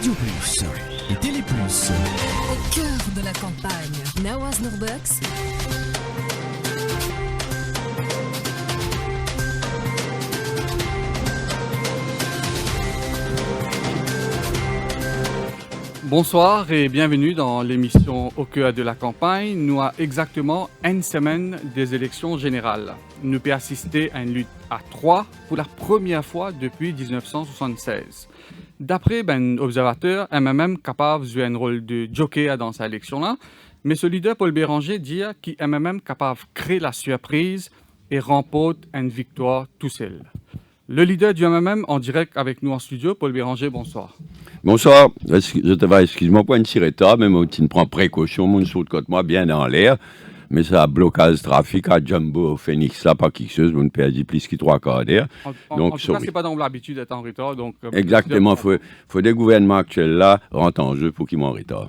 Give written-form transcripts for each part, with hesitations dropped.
Radio Plus et Télé Plus. Au cœur de la campagne, Nawaz Nourbex. Bonsoir et bienvenue dans l'émission Au cœur de la campagne. Nous avons exactement une semaine des élections générales. Nous pouvons assister à une lutte à trois pour la première fois depuis 1976. D'après observateur, MMM capable de jouer un rôle de joker dans cette élection-là, mais ce leader Paul Béranger dit qu'il est MMM capable de créer la surprise et remporte une victoire tout seul. Le leader du MMM en direct avec nous en studio, Paul Béranger, bonsoir. Bonsoir, je te vais, excuse-moi pour une sireta, mais tu ne prends précaution, mon saut de côté moi bien dans l'air, mais ça blocage trafic à Jumbo, Phoenix, là, pas quelque chose, vous ne perdez plus que 3 quarts d'heure. En tout cas, c'est pas dans l'habitude d'être en retard, donc... Exactement, faut des gouvernements actuels là rentrent en jeu pour qu'ils m'en retard.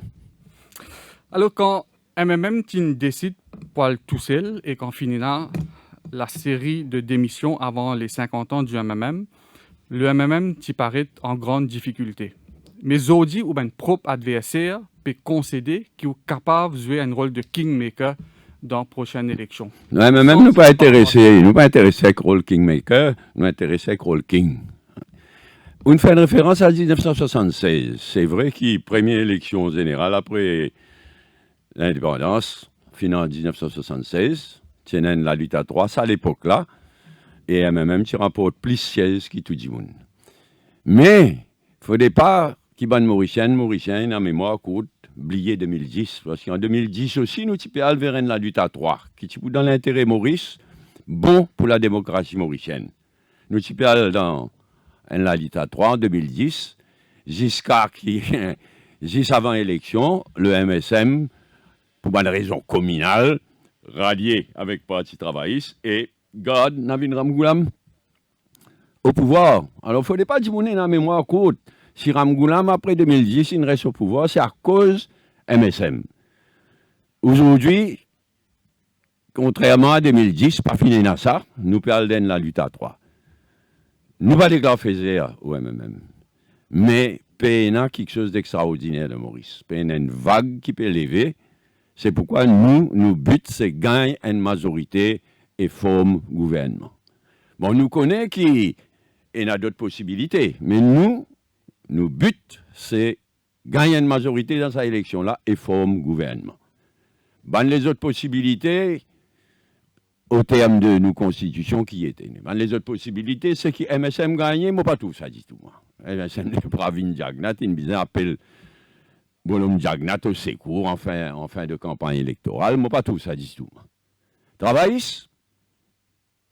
Alors, quand MMM décide pour aller tout seul et qu'on finit là la série de démissions avant les 50 ans du MMM, le MMM paraît en grande difficulté. Mais Zodi ou propre adversaire peut concéder qu'il est capable de jouer un rôle de kingmaker dans la prochaine élection. Le MMM nous pas intéressé avec le rôle kingmaker, nous intéressé avec le rôle king. On fait une référence à 1976. C'est vrai qu'il première élection générale après l'indépendance, fin en 1976, tiennent la lutte à trois, ça à l'époque-là, et MMM qui remporte plus sièges que tout le monde. Mais il ne faudrait pas qui ban Mauricien, en mémoire courte, oublié 2010. Parce qu'en 2010 aussi, nous avons vers la lutte à trois, qui est dans l'intérêt Maurice, bon pour la démocratie mauricienne. Nous avons dans la lutte à trois en 2010, jusqu'à juste avant l'élection, le MSM, pour une raison communale, rallié avec le Parti travailliste, et garde Navin Ramgoolam au pouvoir. Alors, il ne faudrait pas dire dans la mémoire courte. Si Ramgoolam, après 2010, il reste au pouvoir, c'est à cause MSM. Aujourd'hui, contrairement à 2010, pas fini dans ça, nous perdons la lutte à trois. Nous pas déclarer faire au MMM. Mais PNA quelque chose d'extraordinaire de Maurice. PNA une vague qui peut lever. C'est pourquoi nous but, c'est gagner une majorité et forme gouvernement. Bon, nous connaissons qu'il y a d'autres possibilités, mais nos buts, c'est gagner une majorité dans cette élection-là et former gouvernement. Ben, les autres possibilités, au terme de nos constitutions qui étaient. Ben, les autres possibilités, c'est que MSM gagne, moi pas tout ça dit tout. Moi. MSM n'est pas Pravin Jagnat, il me appelle Bonhomme Jagnat au secours en fin de campagne électorale, moi pas tout ça dit tout. Moi. Travailliste,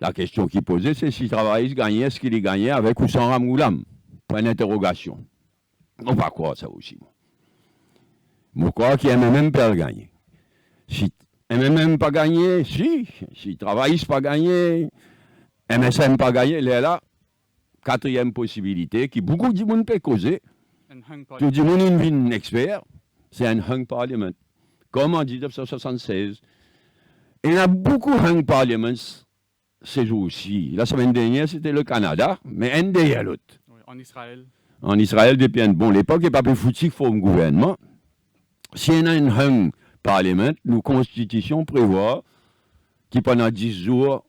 la question qui posait, c'est si Travailliste gagnait, est-ce qu'il est gagné avec ou sans Ramgoolam? Point d'interrogation. On va croire ça aussi. Je crois qu'il y a MMM peut gagner. Si MMM pas gagné, si Travailliste pas gagné, MSM pas gagné, là, quatrième possibilité, qui beaucoup de monde peut causer, tout le monde est un expert, c'est un hung parliament. Comme en 1976. Il y a beaucoup de hung parliaments ces jours-ci. La semaine dernière, c'était le Canada, mais un derrière l'autre. En Israël. En Israël, depuis un bon l'époque, il n'est pas plus foutu qu'il faut un gouvernement. Si on a un hung parlement, nos constitutions prévoient que pendant 10 jours,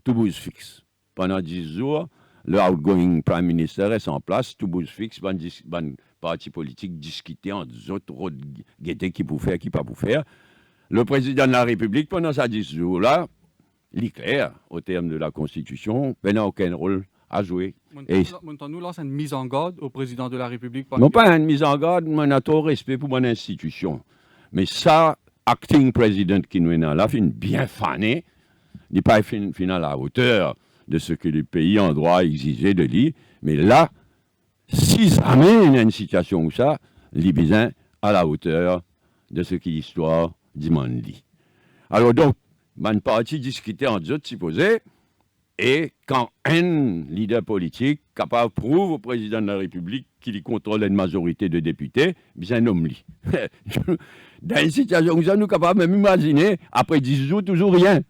tout bouge fixe. Pendant 10 jours, le outgoing prime minister reste en place, tout bouge fixe, le parti politique discuter entre les autres, guetter qui peut faire, qui pas pour faire. Le président de la République, pendant ces 10 jours-là, il est clair, au terme de la Constitution, il n'a aucun rôle à jouer. Nous lance une mise en garde au président de la République. Non pas une mise en garde, mais on a tout respect pour mon institution. Mais ça, acting president qui nous est là, fin bien fané, n'est pas fin à la hauteur de ce que les pays en droit exigeaient de lui. Mais là, si jamais il y a une situation où ça, il est bien à la hauteur de ce que l'histoire demande. Alors donc, mon parti discutait entre eux, supposé. Et quand un leader politique capable prouve au président de la République qu'il contrôle une majorité de députés, bien nomme-lui. Dans une situation comme ça, nous sommes capables même imaginer, après 10 jours, toujours rien.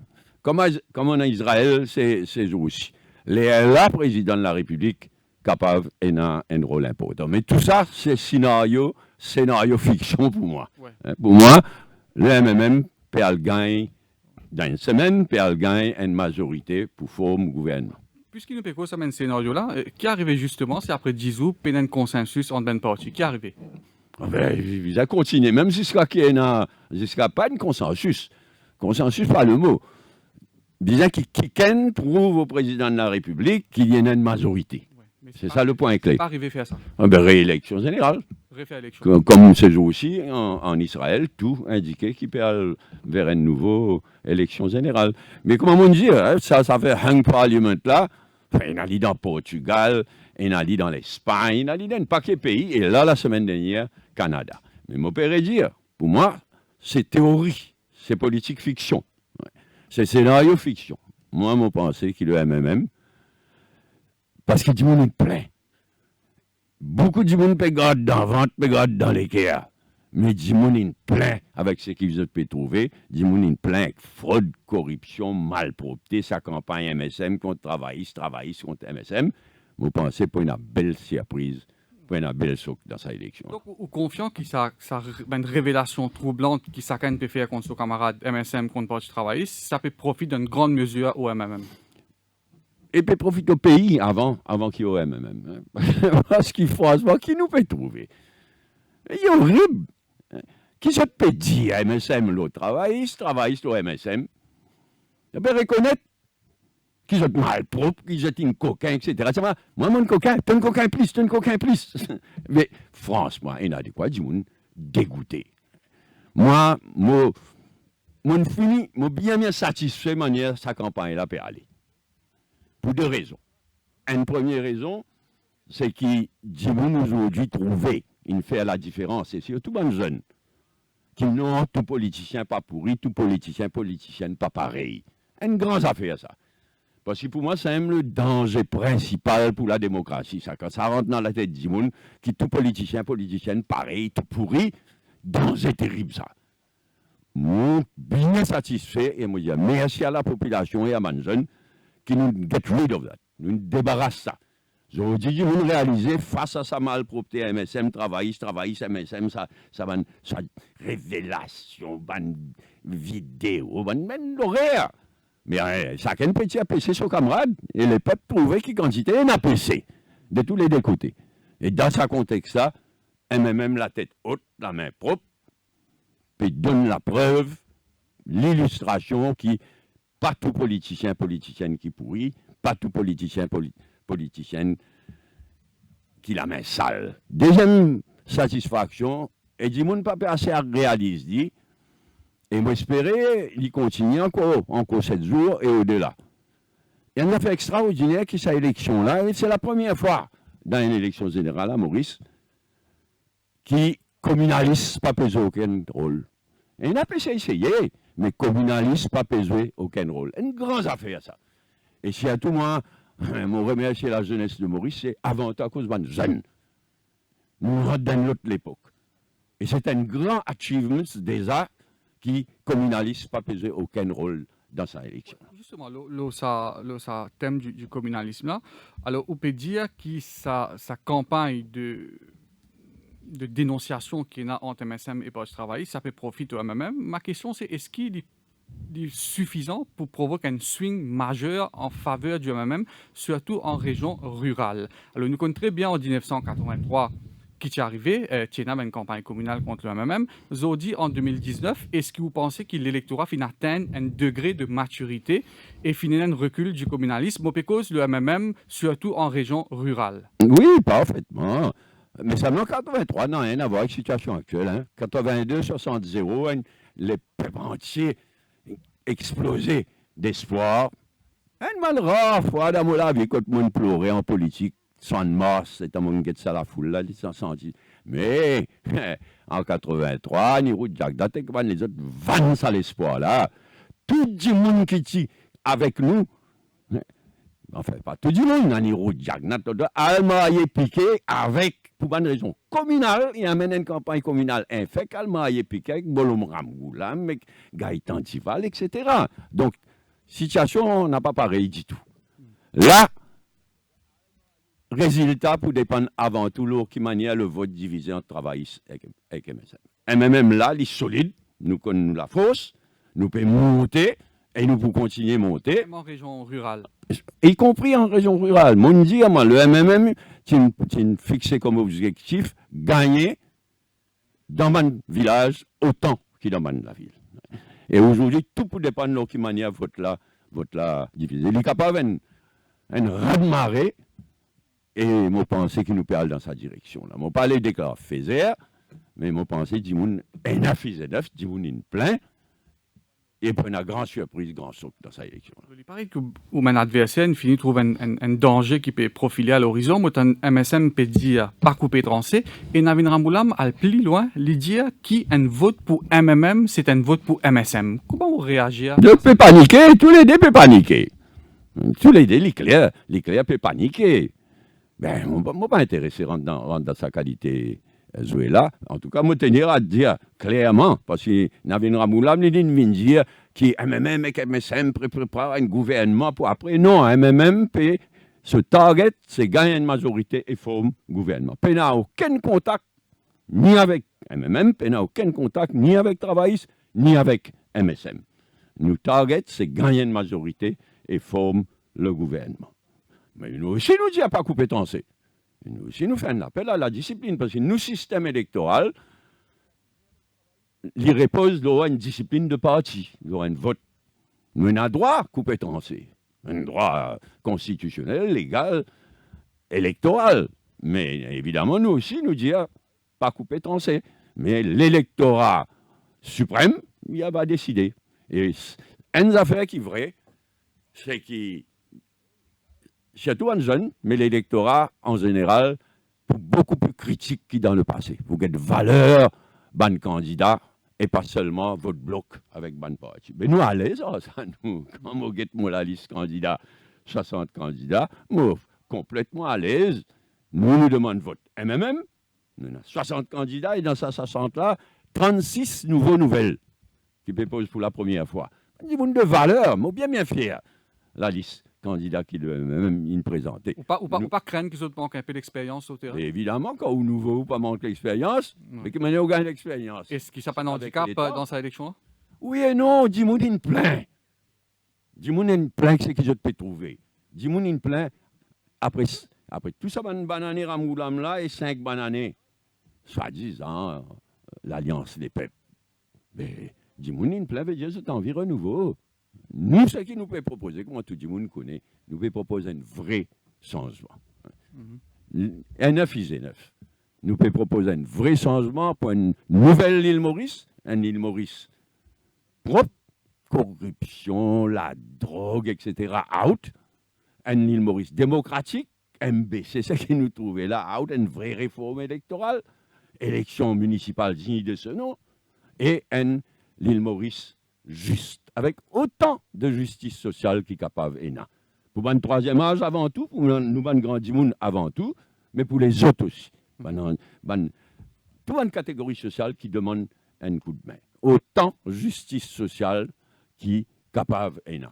Comme en Israël, c'est jours aussi. Le président de la République capable d'avoir un rôle important. Mais tout ça, c'est scénario fiction pour moi. Ouais. Pour moi, le MMM peut gagner dans une semaine, peut gagner une majorité pour former le gouvernement. Puisqu'il nous fait ça, ce scénario-là, qui est arrivé justement, c'est après 10 jours, il y a un consensus entre les partis. Qui est arrivé? Il a continué, même jusqu'à pas un consensus. Consensus, pas le mot. Disant qu'il prouve au président de la République qu'il y a une majorité. Ouais, c'est ça le point clé. Pas arrivé à faire ça. Réélection générale. Réfait élection. Comme ce jour aussi, en Israël, tout indiquait qu'il peut aller vers une nouvelle élection générale. Mais comment on dit, ça fait un parlement là, il a dit dans le Portugal, il a dit dans l'Espagne, il a dit dans un paquet de pays, et là, la semaine dernière, Canada. Mais mon père dire, pour moi, c'est théorie, c'est politique fiction, c'est scénario fiction. Moi, je pense qu'il est le MMM, parce qu'il dit, on est plein. Beaucoup de monde peut garder dans la vente, peut garder dans l'IKEA. Mais du monde est plein avec ce qu'ils ont pu trouver. Du monde est plein avec fraude, corruption, malpropreté, sa campagne MSM contre travailliste contre MSM. Vous pensez pour une belle surprise, pour une belle souk dans sa élection. Donc, vous confiant que ça une révélation troublante qui chacun peut faire contre son camarade MSM contre Parti travailliste, ça peut profiter d'une grande mesure au MMM. Et puis profite au pays avant qu'il y ait au MMM. Parce qu'il faut savoir qui nous peut trouver. Il est horrible. Qui se peut dire à MSM l'autre travailliste au MSM? Il peut reconnaître qu'ils sont malpropres, qu'ils sont un coquin, etc. Moi, mon coquin, t'es un coquin plus. Mais franchement, il y a de quoi du monde dégoûté. Moi, je bien satisfait de manière sa campagne là peut aller. Pour deux raisons. Une première raison, c'est qu'il dit nous aujourd'hui trouver une fait la différence, et surtout les jeunes, qui n'ont tout politicien pas pourri, tout politicienne pas pareil. Une grande affaire ça. Parce que pour moi, c'est même le danger principal pour la démocratie. Ça. Quand ça rentre dans la tête du monde, qui tout politicienne pareil, tout pourri, danger terrible ça. Moi, bien satisfait, et moi, je dis merci à la population et à mes jeunes, qui nous get rid of that, nous débarrasse ça. Je vous dis, vous réalisez face à sa malpropreté, MSM, travailliste, MSM, ça révélation, vidéo, l'horaire. Mais chacun petit APC son camarade, et les peuples trouvaient qu'il quantité un APC, de tous les deux côtés. Et dans ce contexte-là, MMM la tête haute, la main propre, puis donne la preuve, l'illustration qui pas tout politicienne qui pourrit, pas tout politicienne qui la main sale. Deuxième satisfaction, et du monde pas assez réaliste, dit, et moi espérer, il continue encore 7 jours et au-delà. Il y a une affaire extraordinaire qui cette élection-là, et c'est la première fois dans une élection générale à Maurice, qui communaliste pas pesé aucun rôle. Et il n'a pas essayé, mais communaliste pas pesé aucun rôle. Une grande affaire, ça. Et si à tout moi, je remercie la jeunesse de Maurice, c'est avant tout à cause de jeunes. Nous rentrons dans l'autre l'époque. Et c'est un grand achievement déjà qui communaliste pas pesé aucun rôle dans sa élection. Justement, le thème du communalisme là, alors on peut dire que sa campagne de dénonciation qu'il y a entre MSM et Parti travailliste, ça peut profiter au MMM. Ma question c'est, est-ce qu'il est suffisant pour provoquer un swing majeur en faveur du MMM, surtout en région rurale? Alors nous connaissons très bien en 1983 qui est arrivé, Tiena une campagne communale contre le MMM. Zodi en 2019, est-ce que vous pensez que l'électorat finit atteindre un degré de maturité et finit un recul du communalisme, parce le MMM, surtout en région rurale? Oui, parfaitement. Mais ça n'a 83 n'a rien à voir avec la situation actuelle. Hein. 82, 60, les peuples entiers explosés d'espoir. Un mal rare, fois dans la vie, quand le monde pleurait en politique, sans mars, c'est un monde qui est à la foule, là, ils s'en sentent. Mais en 83, ni route Jacques Datek, les autres vancent à l'espoir là. Tout le monde qui est avec nous, enfin, pas tout le monde, ni route Jacques Datek, Allemagne piqué avec, pour une raison communale, il amène une campagne communale infecte, Allemagne piqué avec Bolom Ramgoulam, avec Gaëtan Tival, etc. Donc, situation n'a pas pareil du tout. Là, résultat pour dépendre avant tout de qui manière le vote divisé entre travaillistes avec MSM. MMM là, il est solide, nous connaissons la force, nous pouvons monter et nous pouvons continuer à monter. Même en région rurale. Y compris en région rurale. Mon dit, moi, le MMM, c'est fixé comme objectif gagner dans mon village autant qu'il dans la ville. Et aujourd'hui, tout peut dépendre de qui manière vote là divisé. Il est capable d'un raz-de-marée et je pense qu'il nous parle dans sa direction. Je ne parle pas des cas faiseurs, mais je pense que Dimoun est neuf, Dimoun est plein. Et pour une grande surprise, grand saut dans sa élection. Il paraît que mon adversaire finit trouve un danger qui peut profiler à l'horizon, mais un MSM peut dire pas couper tranché, et Navin Ramoulam a plus loin, lui dire qu'un vote pour MMM, c'est un vote pour MSM. Comment vous réagir? Je peux paniquer, tous les deux peuvent paniquer. Tous les deux, les clairs peuvent paniquer. Ben, je ne suis pas intéressé à rentrer dans sa qualité. Là. En tout cas, je tenir à dire clairement, parce que Navin Ramoulam vient de dire que MMM et MSM préparent un gouvernement pour après. Non, MMM, ce target, c'est gagner une majorité et former un gouvernement. Il n'a aucun contact ni avec MMM, il n'a aucun contact ni avec Travaillistes, ni avec MSM. Nous target, c'est gagner une majorité et former le gouvernement. Mais nous aussi, nous disons pas compétence. Nous aussi, nous faisons un appel à la discipline, parce que nous, système électoral, il repose sur une discipline de parti, sur un vote. Nous avons un droit compétence, un droit constitutionnel, légal, électoral. Mais évidemment, nous aussi, nous disons pas compétence. Mais l'électorat suprême, il va décider. Et une affaire qui est vraie, c'est que surtout en jeune, mais l'électorat en général, beaucoup plus critique que dans le passé. Vous avez de valeur, ban candidat, et pas seulement votre bloc avec ban parti. Mais nous, à l'aise, ça, nous, quand vous avez la liste candidat, 60 candidats, nous, complètement à l'aise, nous demandons votre MMM, nous avons 60 candidats, et dans ces 60-là, 36 nouvelles qui proposent pour la première fois. Des gens de valeur, mais bien fier, la liste candidat qui même présenté. Ou pas craindre qu'ils manquent un peu d'expérience au terrain. Évidemment, quand on nouveau, pas manque d'expérience, mais qui manière on gagne l'expérience. Est-ce qu'il n'y a pas d'handicap dans sa élection? Oui et non, Dimoun plein. Dimoun plein, c'est que je peux trouver. Dimoun plein, après tout ça, banane Ramoulam là et 5 bananes, soi-disant, l'Alliance des peuples. Mais Dimoun plein veut dire que c'est envie renouveau. Nous, ce qui nous peut proposer, comme tout le monde connaît, nous peut proposer un vrai changement. Un neuf, il est neuf. Nous peut proposer un vrai changement pour une nouvelle île Maurice, une île Maurice propre, corruption, la drogue, etc. out, une île Maurice démocratique, MB, c'est ce qui nous trouvait là, out, une vraie réforme électorale, élection municipale digne de ce nom, et une île Maurice juste, avec autant de justice sociale qui est capable et n'a. Pour le troisième âge avant tout, pour nous, grand monde avant tout, mais pour les autres aussi. Toute une catégorie sociale qui demande un coup de main. Autant justice sociale qui est capable et n'a.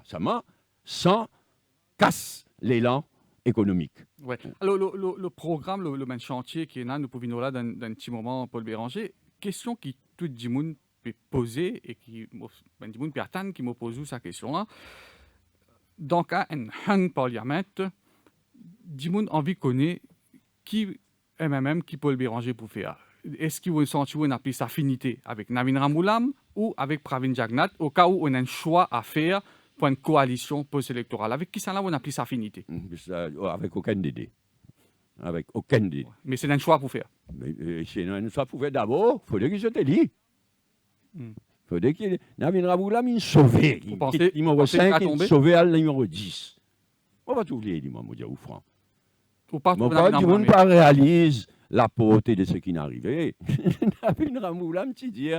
Sans casse l'élan économique. Ouais. Alors, le programme, le même chantier qui est là, nous pouvons là d'un petit moment, Paul Béranger, question qui tout le monde peut poser et qui peut attendre qui me pose sa question-là. Donc, à un parlement, Dimoun envie de connaître qui MMM, qui Paul Béranger pour faire. Est-ce qu'il vous sentir une affinité avec Navin Ramoulam ou avec Pravin Jagnat au cas où on a un choix à faire pour une coalition post-électorale? Avec qui ça là on a plus affinité? Avec aucun d'idée. Avec aucun d'idée. Mais c'est un choix pour faire. C'est un choix pour faire d'abord. Il faudrait que je te dise. Il faudrait que Navin Ramoulam il sauvé. Il numéro 5, il sauvé à numéro 10. On va tout oublier, dis-moi, je dis franc. Mon pas du monde pas réalise la portée de ce qui n'est arrivé. Navin Ramoulam, tu dis,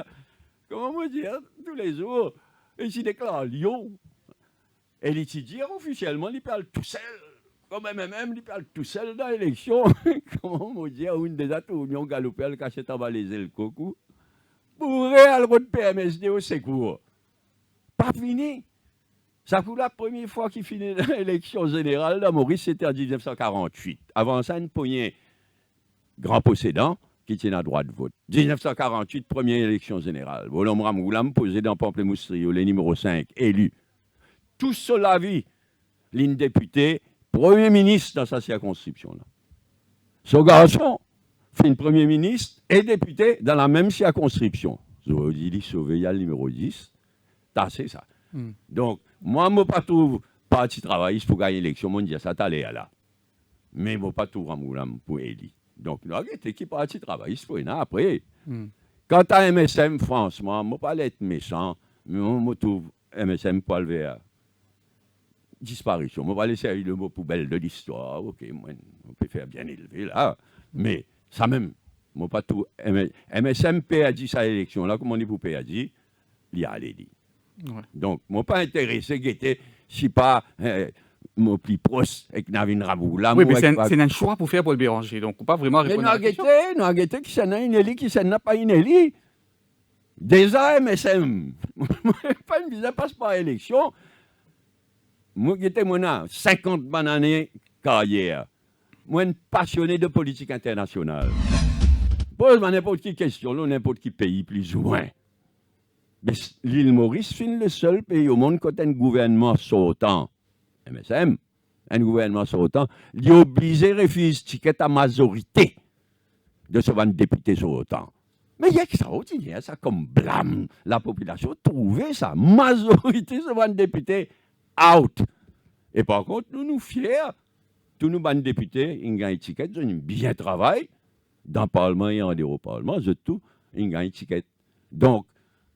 comment me dire, tous les jours, et il déclare Lyon. Et il dit officiellement, il parle tout seul. Comme MMM, il parle tout seul dans l'élection. Comment me dire, une des autres unions galopées, cachette en bas les ailes coucou. Pour aller de PMSD au secours. Pas fini. Ça pour la première fois qu'il finit l'élection générale dans Maurice, c'était en 1948. Avant ça, une poignée grand possédant qui tient à droit de vote. 1948, première élection générale. Volom Ramoulam, posé dans Pamplemousse Trio, les numéro 5, élu. Tout sur la vie, ligne député, premier ministre dans sa circonscription. Ce garçon fait une premier ministre et député dans la même circonscription. Il sauvé le numéro 10. C'est ça. Donc, moi, je ne pas trouve parti travailliste pour gagner l'élection. Je dis ça, t'allais là. Mais je ne pas trouve Ramoulam pour élire. Donc, nous avons qui parti travailliste pour une après. Quant à MSM, franchement, je ne pas être méchant, mais je trouve MSM pour le vers disparition. Je ne vais pas laisser le mot poubelle de l'histoire. Ok, moi, on peut faire bien élevé là. Mais ça même, je ne pas tout. MSM a dit sa élection là, comme on dit pour dit, il y a allé dire. Ouais. Donc, je ne pas intéressé guetter si pas mon plus proche avec Navin Rabou. Oui, mais c'est un choix pour faire pour le Béranger. Donc, on ne peut pas vraiment répondre à la question. Nous avons guetté qui s'en a une élie, qui s'en a pas une élie. Déjà, MSM, pas une visa passe par élection. Moi, j'étais 50 bonnes années carrière. Moi, un passionné de politique internationale. Pose-moi n'importe quelle question, n'importe quel pays, plus ou moins. Mais l'île Maurice est le seul pays au monde qui a un gouvernement sortant. MSM, un gouvernement sortant, il est obligé de refuser ticket à majorité de ce député sortant. Mais il y a que ça, ça comme blâme. La population trouvait ça. Majorité de ce député out. Et par contre, nous fiers, tous nos députés, ils gagnent ticket, ils ont bien travaillé dans le Parlement et en dehors du Parlement, surtout, ils gagnent ticket. Donc,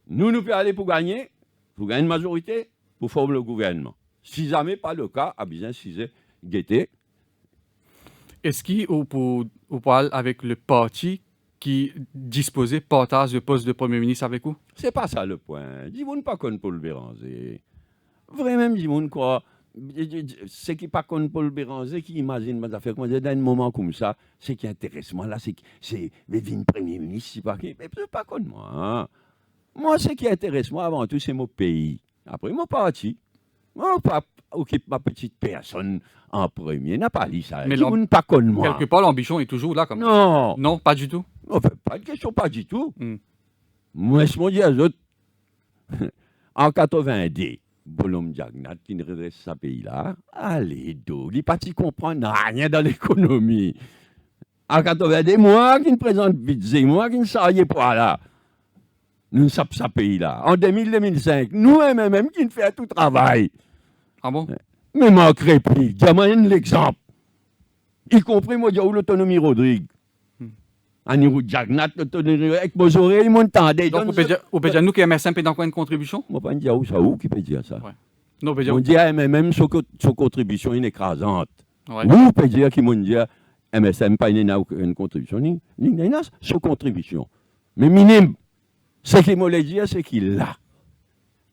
nous pouvons aller pour gagner une majorité, pour former le gouvernement. Si jamais pas le cas, à bien si c'est guetté. Est-ce qu'il parle avec le parti qui disposait partage de poste de Premier ministre avec vous? C'est pas ça le point. Dis-moi pas qu'on Paul Béranger. Vraiment, dis-moi quoi. C'est qui pas qu'on Paul Béranger qui imagine mes affaires. Quand dans un moment comme ça, c'est qui intéresse moi là, c'est le Premier ministre, c'est pas qui. Mais c'est pas comme moi. Hein. Moi, ce qui intéresse moi avant tout, c'est mon pays. Après, mon parti. Moi, pas occupe ma petite personne en premier. N'a pas dit ça. Mais pas comme moi. Quelque part, l'ambition est toujours là. Comme non. Ça. Non, pas du tout. Enfin, pas de question, pas du tout. Moi, je me dis à eux, en 90, Bolom Jagnat, qui ne redresse ce pays-là, allez, il n'est pas si comprendre rien dans l'économie. En 90, moi qui ne présente vite, moi qui ne savais pas là. Nous sommes ce pays-là. En 2000-2005, nous même qui ne fait tout travail. Ah bon? Mais manquerait plus. Diamant l'exemple. Y compris, moi, l'autonomie Rodrigue. Anirou Jagnat, l'autonomie avec vos oreilles, ils m'entendaient. Donc, vous pouvez dire nous qui MSM peut dans quoi une contribution? Moi, pas dire où ça, où qui peut dire ça? Ouais. Non, on dit à MMM, son contribution est écrasante. Ouais. Vous pouvez dire qu'ils m'ont dit MSM pas une contribution, ni son contribution. Mais minime. Ce qu'il m'a dit, c'est qu'il a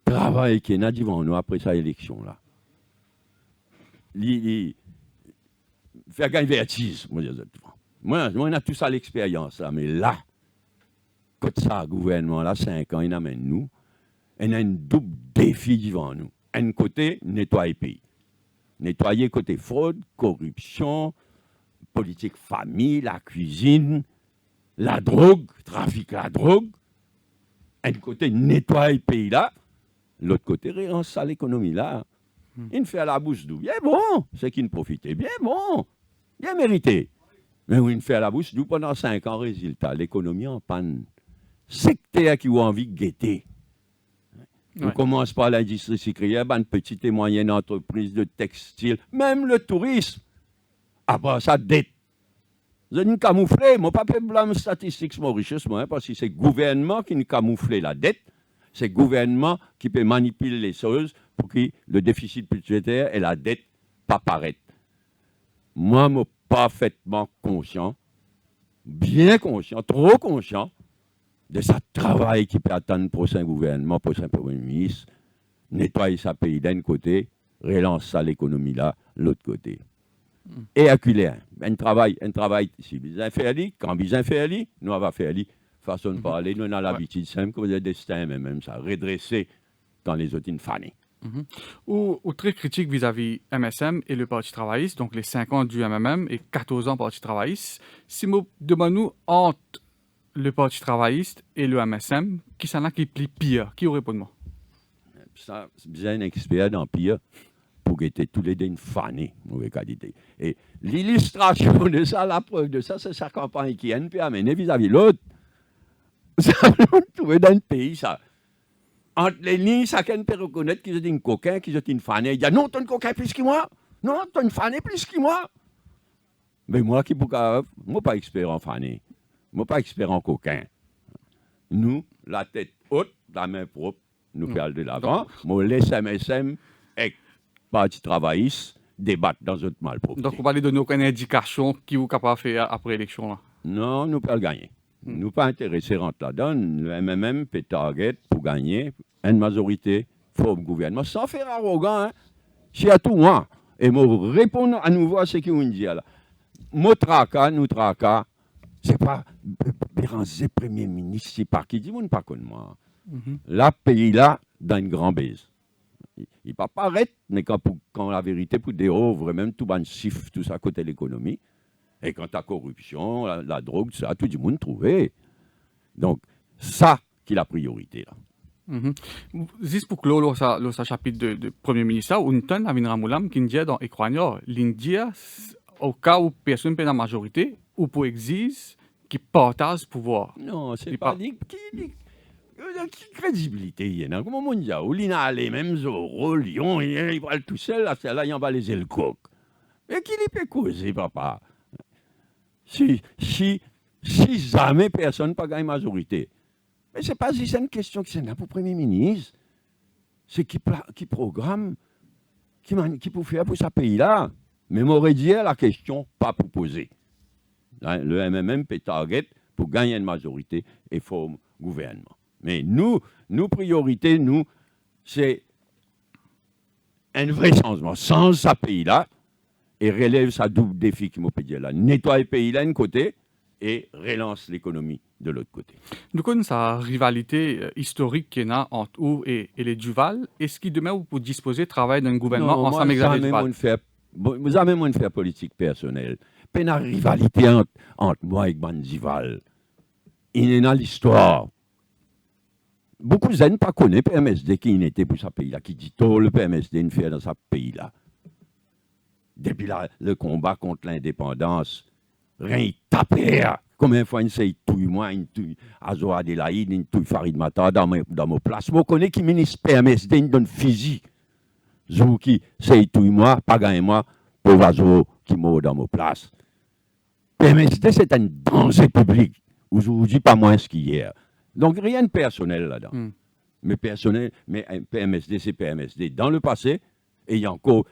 travaillé qui est devant nous après sa élection là. Il fait gagner vertige, moi, on a tout ça l'expérience là, mais là, quand ça, le gouvernement là, 5 ans, il amène nous, on a un double défi devant nous. Un côté, nettoyer le pays. Nettoyer côté fraude, corruption, politique famille, la cuisine, la drogue, trafic la drogue. Un côté, nettoyer le pays là. L'autre côté, relancer l'économie là. Il fait à la bouche d'où. Bien bon, c'est qu'il ne profitait. Bien bon, bien mérité. Mais il fait à la bouche d'où pendant 5 ans, résultat, l'économie en panne. Secteur qui a envie de guetter. On commence par l'industrie sucrière, une petite et moyenne entreprise de textile, même le tourisme. Après ça, dette. Vous avez camouflé, moi, pas de blâme statistique Mauritius, moi, parce que c'est le gouvernement qui nous camoufle la dette, c'est le gouvernement qui peut manipuler les choses pour que le déficit budgétaire et la dette pas paraissent. Moi, je suis parfaitement conscient, bien conscient, trop conscient de ce travail qui peut attendre le prochain gouvernement, le prochain Premier ministre, nettoyer sa pays d'un côté, relancer l'économie là, l'autre côté. Et acculer un travail, si bien fait, quand bien fait, nous avons fait, façon de parler, nous avons l'habitude simple que vous avez destin, même ça, redresser quand les autres fanés. Ou très critique vis-à-vis MSM et le Parti travailliste, donc les 5 ans du MMM et 14 ans Parti travailliste. Si nous demandons entre le Parti travailliste et le MSM, qui s'en a qui plie pire? Qui aurait pour moi? Ça, c'est bien un expert dans pire pour que tous les deux une fanée, mauvaise qualité. Et l'illustration de ça, la preuve de ça, c'est sa campagne qui a amené vis-à-vis l'autre. Ça, on trouve dans le pays, ça. Entre les lignes, chacun peut reconnaître qu'ils sont un coquin, qu'ils sont une fanée. Il dit non, tu es un coquin plus que moi. Non, tu es une fanée plus que moi. Mais moi, qui moi pas expert en fanée. Moi pas expert en coquin. Nous, la tête haute, la main propre, nous parlons de l'avant. Moi, laisse MSM et Parti travailliste débattre dans notre malpropreté. Donc, on va lui donner aucune indication qui vous capable de faire après l'élection là. Non, nous pas le gagner. Nous pas intéressés rentrer là-dedans. Le MMM peut target pour gagner une majorité pour le gouvernement sans faire arrogant. Hein. C'est à tout moi. Et moi répondre à nouveau à ce que vous me dites là. Moi traka, nous traka, c'est pas Béranger Premier ministre, c'est pas qui dit, vous ne pas contre moi. La pays là, dans une grande baise. Il ne va pas paraître, mais quand la vérité pour des vraiment tout ban chiffre, tout ça côté l'économie. Et quant à la corruption, la drogue, ça, tout le monde trouvé. Donc, ça qui est la priorité là. Juste pour clore le chapitre de Premier ministre, on a un Ramoulam qui dit dans l'Équateur, l'Indie, au cas où personne n'est dans la majorité, ou pour exige qui partage le pouvoir. Non, c'est pas dit. Quelle crédibilité il y a? Comment on dit? Où il a les mêmes rôles, il va tout seul, là, il en va les le coq. Mais qui lui peut causer, papa? Si jamais personne n'a pas gagné majorité. Mais ce n'est pas si c'est une question qui est là pour le Premier ministre. C'est qui programme, qui peut faire pour ce pays-là. Mais m'aurait dit la question, pas pour poser. Le MMM peut target pour gagner une majorité et former gouvernement. Mais nous priorité, c'est un vrai changement. Sans ce pays-là, et relève sa double défi qui m'a dit là. Nettoie le pays là d'un côté et relance l'économie de l'autre côté. Nous connaissons sa rivalité historique qu'il y a entre vous et les Duval. Est-ce qu'il demain vous pouvez disposer de travailler dans un gouvernement ensemble avec les Duval? Vous avez moins faire politique personnelle. Pas une rivalité entre moi et Ben Duval. Il est dans l'histoire. Beaucoup de gens ne connaissent pas le PMSD qui était pour ce pays-là, qui dit tout le PMSD ne fait dans ce pays-là. Depuis le combat contre l'indépendance, rien tapé. Combien de fois une sait tout moi, une tout Azo Adelaide, une tout Farid Mata dans mon place. Moi, je connais qui ministre PMSD une donne physique. Zou qui sait tout moi, pas gagner moi, pauvre Azo qui mort dans mon place. PMSD, c'est un danger public. Aujourd'hui, pas moins ce qu'hier. Donc, rien de personnel là-dedans. Mais PMSD, c'est PMSD. Dans le passé, et il y a encore.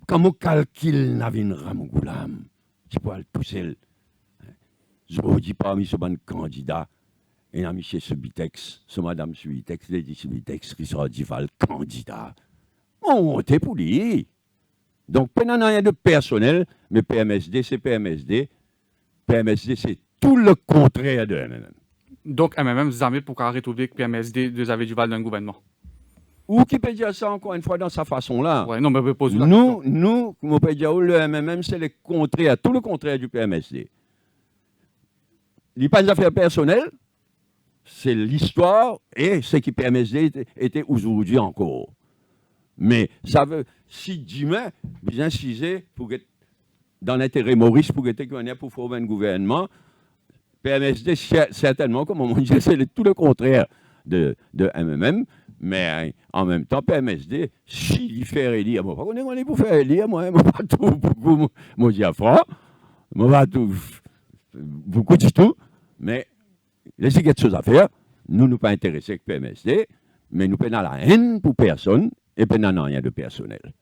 Quand on calcule Navin Ramgoulam, je peux le pousser. Je ne dis pas, ce bon candidat, et M. Subitex, ce Mme Subitex, Lady Subitex, qui sera dit candidat. On était pour lui. Donc, pas rien de personnel, mais PMSD, c'est PMSD. PMSD, c'est tout le contraire de MMM. Donc, MMM, vous avez pour retrouver que PMSD, vous avez du val dans le gouvernement. Ou qui peut dire ça encore une fois dans sa façon-là? Ouais, non, mais je pose nous, comme on peut dire, le MMM, c'est le contraire, tout le contraire du PMSD. Il n'y a pas d'affaires personnelles, c'est l'histoire et ce qui PMSD était aujourd'hui encore. Mais ça veut, si demain, vous insistez pour être dans l'intérêt Maurice, pour être pour former un gouvernement, PMSD, certainement, comme on dit, c'est tout le contraire de MMM. Mais en même temps, PMSD, s'il fait élire, moi, on est pour faire élire, moi, pas tout beaucoup, moi, dis à franc, moi, pas tout, beaucoup du tout, mais laissez quelque chose à faire, nous pas intéressés avec PMSD, mais nous prenons la haine pour personne et prenons rien de personnel.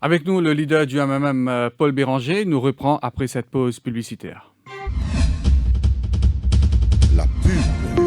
Avec nous, le leader du MMM, Paul Béranger, nous reprend après cette pause publicitaire. La pub.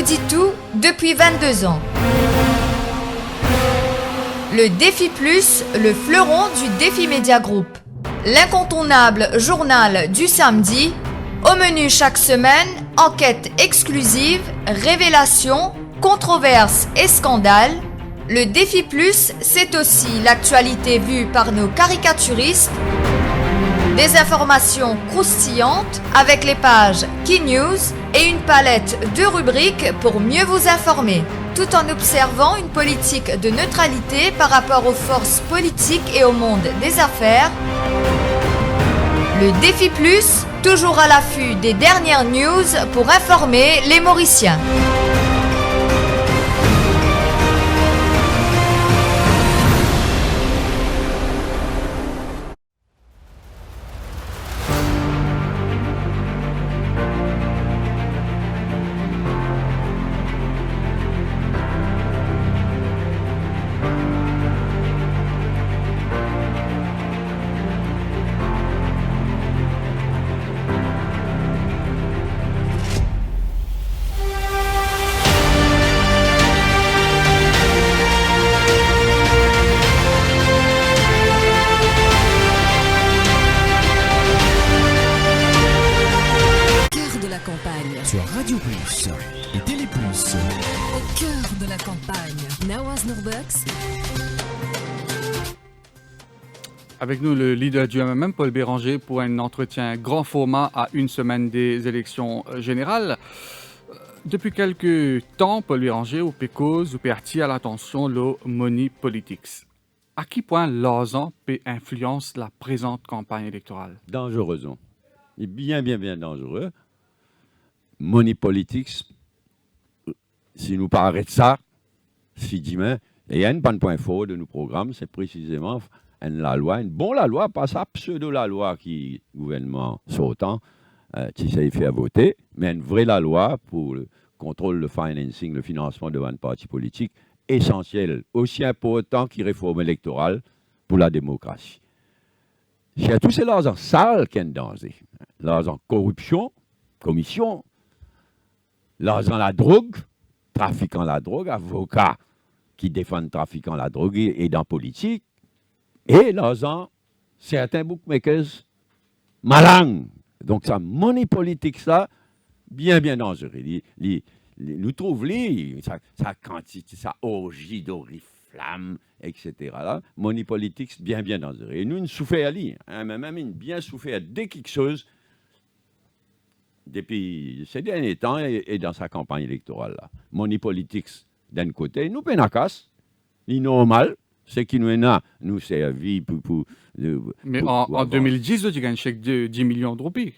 dit tout depuis 22 ans. Le Défi Plus, le fleuron du Défi Média Group. L'incontournable journal du samedi. Au menu chaque semaine, enquêtes exclusives, révélations, controverses et scandales. Le Défi Plus, c'est aussi l'actualité vue par nos caricaturistes. Des informations croustillantes avec les pages Key News et une palette de rubriques pour mieux vous informer, tout en observant une politique de neutralité par rapport aux forces politiques et au monde des affaires. Le Défi Plus, toujours à l'affût des dernières news pour informer les Mauriciens. Sur Radio Plus et Télé Plus. Au cœur de la campagne, Nawaz Norberts. Avec nous, le leader du MMM, Paul Béranger, pour un entretien grand format à une semaine des élections générales. Depuis quelques temps, Paul Béranger, au PECOS, au PRT, à l'attention, le Money Politics. À quel point l'argent peut influencer la présente campagne électorale? Dangereusement. Et bien dangereux. Money Politics, si nous parlons de ça, si demain, il y a un point fort de nos programmes, c'est précisément la loi, la loi, pas ça, pseudo-la loi qui gouvernement sortant, qui s'est fait à voter, mais une vraie la loi pour le contrôle, le financing, le financement de un parti politique, essentiel, aussi important qu'une réforme électorale pour la démocratie. Il y a tous ces l'argent sales qui sont dans l'argent corruption, commission, l'argent la drogue, trafiquant la drogue, avocats qui défendent trafiquant la drogue et dans la politique, et l'argent, certains bookmakers malins. Donc ça, money politique, ça, bien dangereux. Nous trouvons sa quantité, sa orgie d'oriflamme, etc. Là, money politics, bien dangereux. Et nous souffrons même bien souffert dès quelque chose depuis ces derniers temps et dans sa campagne électorale. Là. Money politics, d'un côté, nous pénacasse, c'est normal, c'est qui nous servi pour mais en 2010, tu as un chèque de 10 millions de roupies.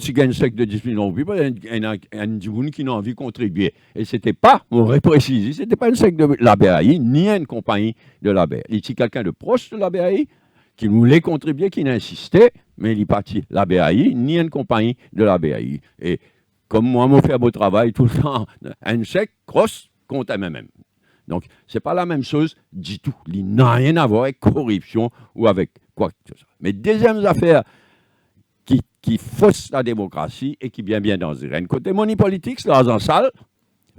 Tu gagnes un chèque de 10 millions de roupies, il y a un gens qui n'a envie de contribuer. Et ce n'était pas, on aurait précisé, ce n'était pas un chèque de la BAI, ni une compagnie de la BAI. Il y a quelqu'un de proche de la BAI qui voulait contribuer, qui insistait, mais il n'est pas la BAI, ni une compagnie de la BAI. Et comme moi, je fais un beau travail tout le temps, un chèque cross compte MMM. Donc, ce n'est pas la même chose du tout. Il n'a rien à voir avec corruption ou avec quoi que ce soit. Mais deuxième affaire qui fausse la démocratie et qui est bien dangereuse. Un côté money politics, l'argent sale,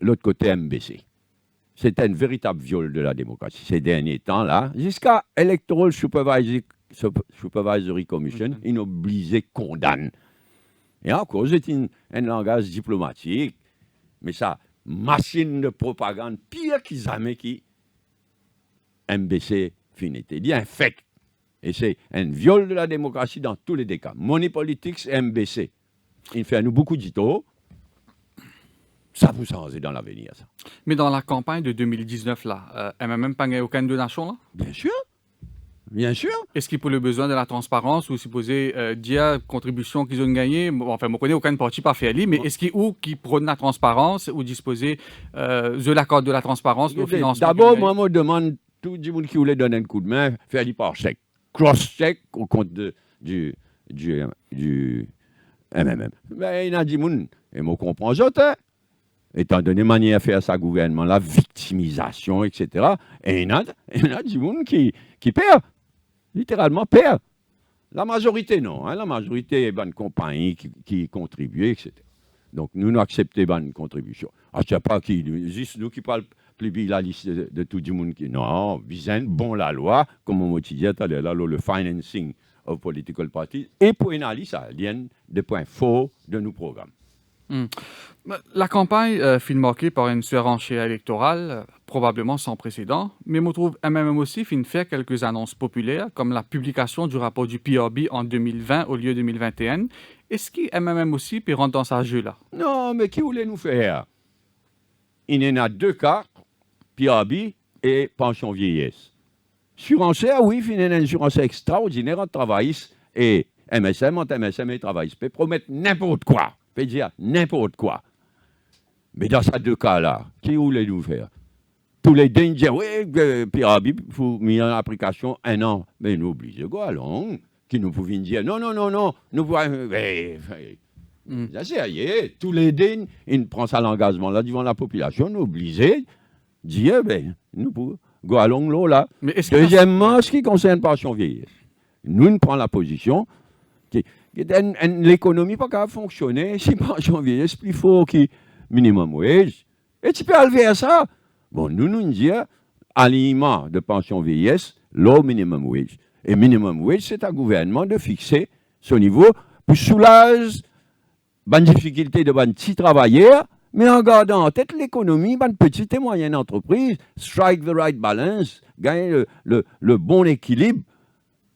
l'autre côté MBC. C'est un véritable viol de la démocratie ces derniers temps-là, jusqu'à Electoral Supervisory Commission, une obligée condamne. Et encore, c'est un langage diplomatique, mais ça, machine de propagande pire qu'ils jamais qui MBC finité. Il y a un fait. Et c'est un viol de la démocratie dans tous les cas. Money Politics et MBC. Il fait à nous beaucoup d'ito. Ça vous changer dans l'avenir, ça. Mais dans la campagne de 2019, là, MMM n'a pas aucune donation, là? Bien sûr. Bien sûr. Est-ce qu'il pour le besoin de la transparence ou supposé dire contribution qu'ils ont gagné, enfin, je ne connais aucun parti pas fait, mais est-ce qu'il prône la transparence ou disposer de l'accord de la transparence au financement? D'abord, moi, je me demande, tout le monde qui voulait donner un coup de main, faire lui par chèque. Cross-check au compte du MMM. Mais il y a des gens, et moi, je comprends, étant donné manière à faire ça gouvernement, la victimisation, etc. Et il y a des gens qui perdent. Littéralement perd. La majorité, non. La majorité est bonne compagnie qui contribue, etc. Donc, nous acceptons une contribution. Je ne sais pas qui, juste nous qui parlons plus la liste de tout le monde qui. Non, bien, bon, la loi, comme on dit tout à l'heure, le financing of political parties, et pour analyser ça, il y a des points forts de nos programmes. La campagne fut marquée par une surenchère électorale, probablement sans précédent, mais je trouve MMM aussi fin faire quelques annonces populaires, comme la publication du rapport du PRB en 2020 au lieu de 2021. Est-ce que MMM aussi peut rentrer dans ce jeu-là? Non, mais qui voulait nous faire? Il y en a deux cas, PRB et pension vieillesse. Surenchère, oui, il y a une surenchère extraordinaire en travailliste et MSM, entre MSM et travailliste. Peut promettre n'importe quoi, peut dire n'importe quoi. Mais dans ces deux cas-là, qui voulait nous faire? Tous les deux disent, oui, PRB, il faut mettre en application 1 an. Mais nous oublions quoi, alors? Qui nous pouvaient dire, non, nous pouvons. Ça, c'est tous les deux, ils prennent ça l'engagement là devant la population, nous obligés de dire, nous pouvons go along l'eau là. Deuxièmement, ce qui concerne pension vieillesse, nous prenons la position que l'économie pas capable de fonctionner si pension vieillesse plus fort que minimum wage. Et tu peux aller ça. Bon, nous disons, alignement de pension vieillesse, low minimum wage. Et minimum wage, c'est un gouvernement de fixer ce niveau pour soulager les difficultés de les petits travailleurs, mais en gardant en tête l'économie, les petites et moyennes entreprises, strike the right balance, gagner le bon équilibre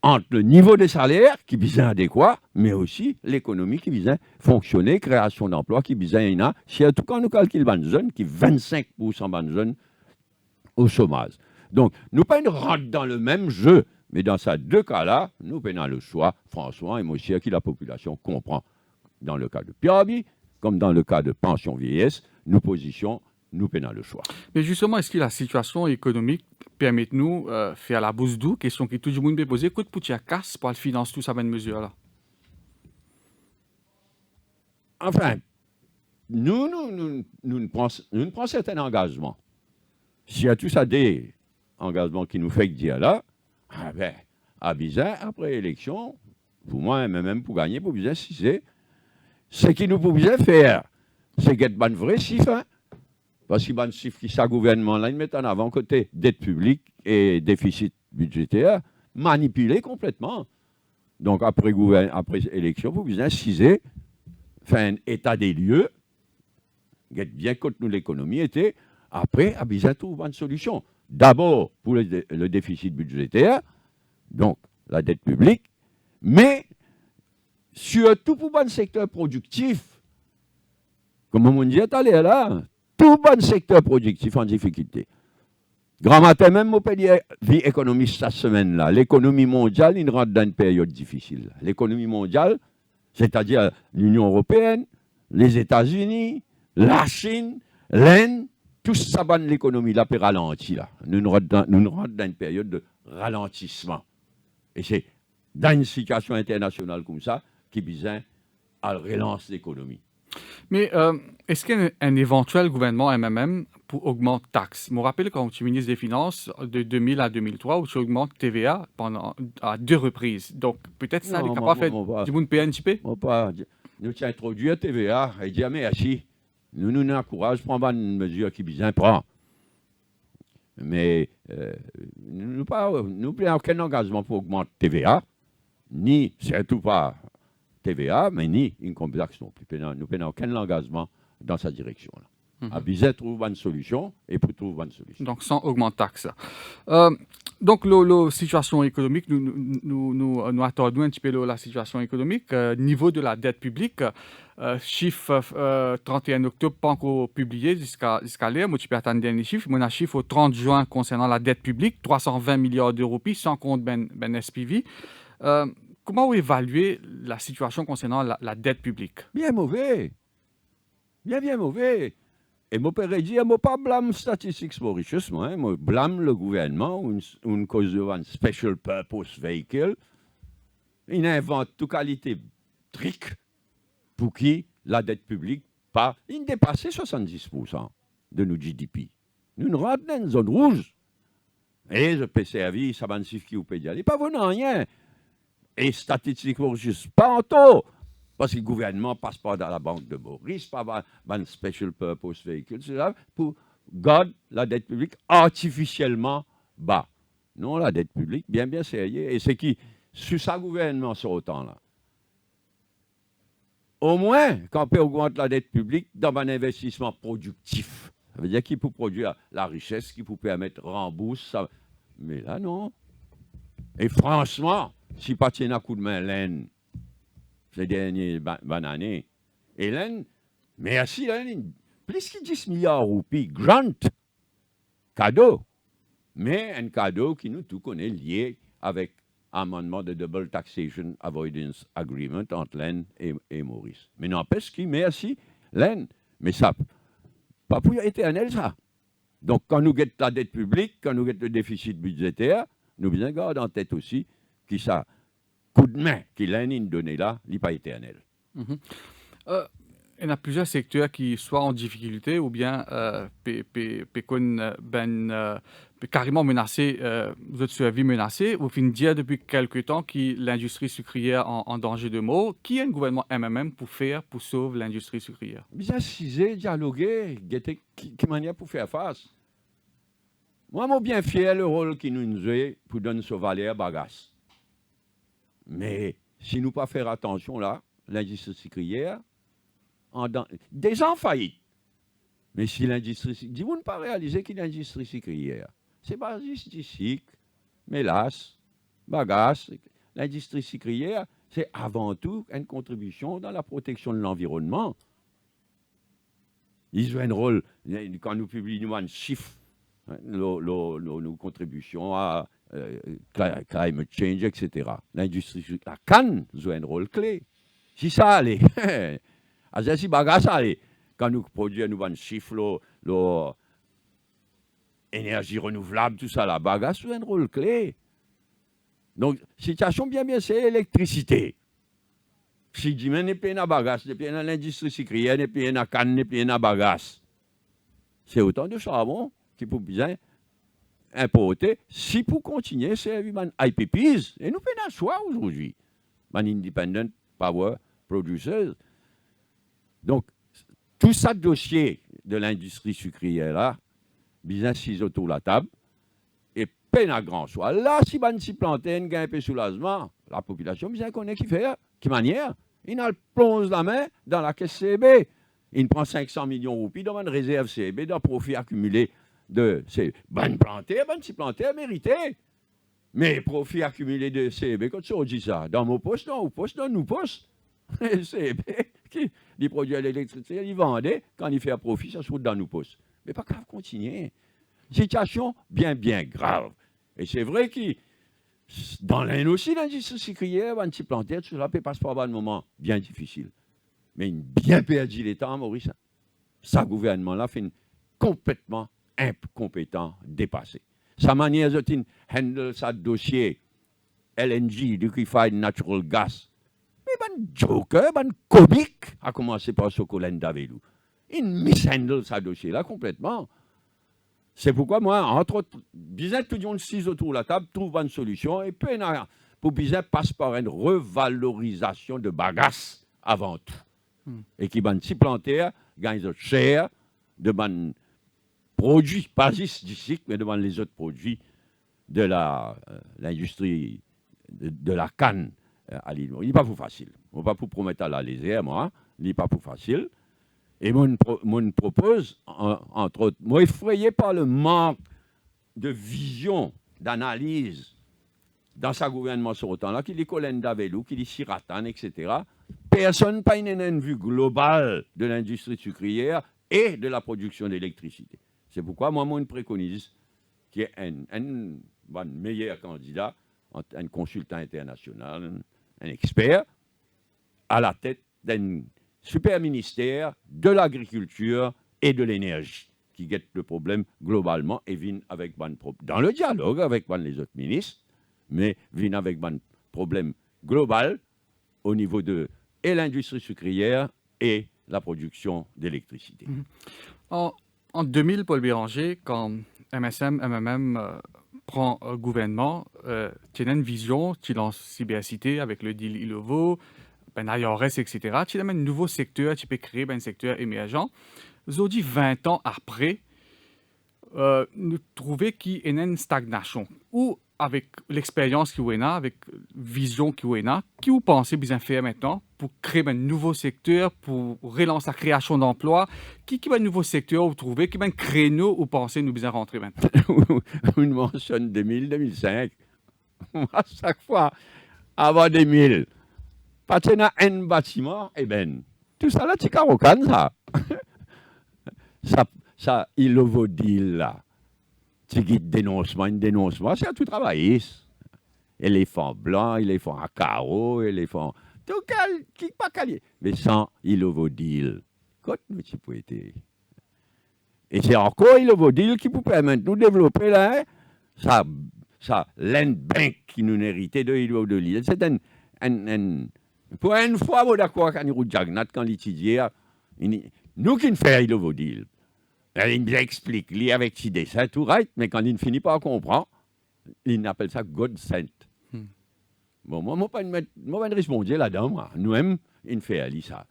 entre le niveau des salaires qui vise adéquat, mais aussi l'économie qui vise fonctionner, création d'emplois qui vise à surtout quand nous calculons les jeunes, qui 25% de jeunes au chômage. Donc, nous ne pouvons pas rentrer dans le même jeu, mais dans ces deux cas-là, nous prenons le choix, François et monsieur, qui la population comprend. Dans le cas de PRB, comme dans le cas de pension vieillesse, nous prenons le choix. Mais justement, est-ce que la situation économique permet de nous faire la bouse d'où? Question que tout le monde peut poser. Écoute, pour tirer casse pour financer tout ça, bonne mesure-là. Enfin, nous prenons certains engagements. S'il y a tout ça des engagements qui nous fait dire là, à Bizin, après l'élection, pour moi, même pour gagner, pour Bizin, si c'est ce qui nous pouvait faire, c'est qu'il y a de vrais chiffres. Hein? Parce qu'il y a des chiffres qui, ça gouvernement, là, ils mettent en avant côté dette publique et déficit budgétaire, manipulés complètement. Donc, après élection, vous vous incisez, faire un état des lieux, bien contre nous l'économie était, après, à Bizin trouve une solution. D'abord, pour le déficit budgétaire, donc la dette publique, mais surtout pour le secteur productif, comme on dit tout à l'heure là, tout le secteur productif en difficulté. Grand matin, même mon père vie économiste cette semaine-là, l'économie mondiale, il rentre dans une période difficile. L'économie mondiale, c'est-à-dire l'Union européenne, les États-Unis, la Chine, l'Inde, tout ça, l'économie là, peut ralentir. Là. Nous rentrons dans une période de ralentissement. Et c'est dans une situation internationale comme ça qui vise à relancer l'économie. Mais est-ce qu'il y a un éventuel gouvernement MMM pour augmenter taxes? Je me rappelle quand tu es ministre des Finances de 2000 à 2003, où tu augmentes TVA à 2 reprises. Donc peut-être ça n'est pas fait du monde PNCP? Nous avons introduit la TVA et dit merci. Nous encourageons à prendre une mesure qui vise à prendre. Mais nous n'avons aucun engagement pour augmenter TVA, ni surtout pas TVA, mais ni une compensation. Nous n'avons aucun engagement dans cette direction-là. À viser trouver une solution et pour trouver une solution. Donc sans augmenter taxe. Donc la situation économique, nous attendons un petit peu la situation économique. Niveau de la dette publique, chiffre 31 octobre, pas encore publié jusqu'à là. Moi, tu peux attendre dernier chiffre. Mon chiffre au 30 juin concernant la dette publique, 320 milliards d'euros, sans compte ben SPV. Comment vous évaluez la situation concernant la dette publique? Bien mauvais. Bien mauvais. Et mon père dit, je ne pas blâme Statistics Mauritius, moi, je blâme le gouvernement, une cause de un special purpose vehicle. Il invente toute qualité de trick pour qui la dette publique il dépasse 70% de nos GDP. Nous rentrons dans une zone rouge. Et je peux servir, ça va qui vous peut y aller. Pas venant rien. Et Statistics Mauritius, pas en tout. Parce que le gouvernement ne passe pas dans la banque de Maurice, pas dans un special purpose vehicle, c'est là pour garder la dette publique artificiellement bas. Non, la dette publique, bien sérieux. Et c'est qui, sur sa gouvernement, sur autant là. Au moins, quand on peut augmenter la dette publique dans un investissement productif, ça veut dire qu'il peut produire la richesse, qu'il peut permettre de rembourser ça. Mais là, non. Et franchement, si pas tient un coup de main laine, ces dernières années, et laine, merci laine, plus que 10 milliards de roupies, grant, cadeau. Mais un cadeau qui nous tout connaît lié avec l'amendement de Double Taxation Avoidance Agreement entre l'Inde et Maurice. Mais n'empêche qu'il merci l'Inde. Mais ça, pas pour éternel ça. Donc quand nous guettons la dette publique, quand nous guettons le déficit budgétaire, nous devons garder en tête aussi que ça, coup de main que l'Inde nous donne là, n'est pas éternel. Il y a plusieurs secteurs qui soient en difficulté ou bien carrément menacés, vous êtes survie menacée. Vous finissez de dire depuis quelque temps que l'industrie sucrière en danger de mort. Qui est un gouvernement MMM pour faire pour sauver l'industrie sucrière? Bien cisé, dialoguer, qui manière pour faire face. Moi, je suis bien fier le rôle qui nous joue pour donner ce valeur bagasse. Mais si nous ne pas faire attention là, l'industrie sucrière, déjà en faillite. Mais si l'industrie, dis-vous ne pas réaliser que l'industrie sucrière, c'est pas juste du sucre, mélasse, bagasse. L'industrie sucrière, c'est avant tout une contribution dans la protection de l'environnement. Ils jouent un rôle, quand nous publions un chiffre, nos contributions à climate change, etc. L'industrie, la canne joue un rôle clé. Si ça allait, si bagasse allait, quand nous produisons un chiffre, énergie renouvelable, tout ça, la bagasse joue un rôle clé. Donc, situation bien, c'est l'électricité. Si je dis, mais n'est pas une bagasse, n'est pas l'industrie sucrière, n'est pas une canne, n'est pas une bagasse. C'est autant de charbon qui peut bien importer si pour continuer, c'est un IPPs. Et nous faisons un choix aujourd'hui. Un Independent Power Producers. Donc, tout ça dossier de l'industrie sucrière là, bien assis autour de la table, et peine à grand choix. Là, si on s'y plantait, un peu de soulagement, la population bien connaît qui fait, qui manière. Il plonge la main dans la caisse CB. Il prend 500 millions de roupies dans une réserve CB d'un profit accumulé de ces bonnes plantées, mérité. Mais profit accumulé de CB, quand on dit ça, dans mon poste, dans nous poste. CB, qui les produits à l'électricité, ils vendent, quand il fait un profit, ça se trouve dans nos postes. Mais pas grave, continuer. Situation bien grave. Et c'est vrai que dans l'Inde aussi, l'industrie sucrière, un petit planter, cela peut passer par un moment bien difficile. Mais il a bien perdu l'État, Maurice. Sa gouvernement-là fait complètement incompétent, dépassé. Sa manière de handle sa dossier LNG, Liquefied Natural Gas, mais un joker, un comique, a commencé par Sokolène Davelou. Il mishandle sa dossier-là complètement. C'est pourquoi moi, entre autres, bien tout le monde six autour de la table trouve une solution et puis pour bien passe par une revalorisation de bagasse avant tout. Et qui ban si planter, gagne de cher de ban produits, pas juste du cycle, mais devant les autres produits de l'industrie de la canne à l'île. Il n'est pas plus facile. On ne va pas vous promettre à la légère, moi. Il n'est pas plus facile. Et moi, je propose, entre autres, moi, effrayé par le manque de vision, d'analyse dans sa gouvernement sur autant là, qu'il est Colin Davelou, qu'il est Siratan, etc. Personne n'a une vue globale de l'industrie sucrière et de la production d'électricité. C'est pourquoi moi, je préconise qu'il y ait un meilleur candidat, un consultant international, un expert, à la tête d'un super ministère de l'agriculture et de l'énergie, qui guette le problème globalement et vient avec dans le dialogue avec les autres ministres, mais vient avec un problème global au niveau de l'industrie sucrière et la production d'électricité. En 2000, Paul Béranger, quand MSM prend gouvernement, tu as une vision, tu lances CBACité avec le deal Ilovo, ben, IRS, etc. Tu as un nouveau secteur, tu peux créer un secteur émergent. Aujourd'hui, 20 ans après, nous trouvons qu'il y a une stagnation. Ou avec l'expérience qu'il y a, avec la vision qu'il y a, qui vous pensez bien faire maintenant pour créer un nouveau secteur, pour relancer la création d'emplois? Qui est un nouveau secteur vous trouvez, qui est un créneau où pensez nous bien rentrer maintenant? On mentionne 2000, 2005. À chaque fois, avant 2000, parce qu'il y a un bâtiment, eh ben, tout ça là, c'est carocan, ça. Ça, il le vaut dire là. C'est un dénoncement, c'est à tout travailler. Éléphant blanc, éléphant à carreaux, éléphant. Tout qui pas calé. Mais sans, il le vaut dire. Quand nous, tu peux être. Et c'est encore il le vaut dire qui peut permettre de nous développer là, ça, land bank qui nous hérité de il de l'île. C'est pour une fois, vous d'accord, quand nous Jagnat, quand l'étudier, nous qui ne faisons il le vaut dire. Il nous explique, lui, avec ses dessins, tout right, mais quand il ne finit pas à comprendre, il appelle ça God sent. Bon, moi, je ne vais pas répondre là-dedans, moi. Nous-mêmes, il fait aller ça.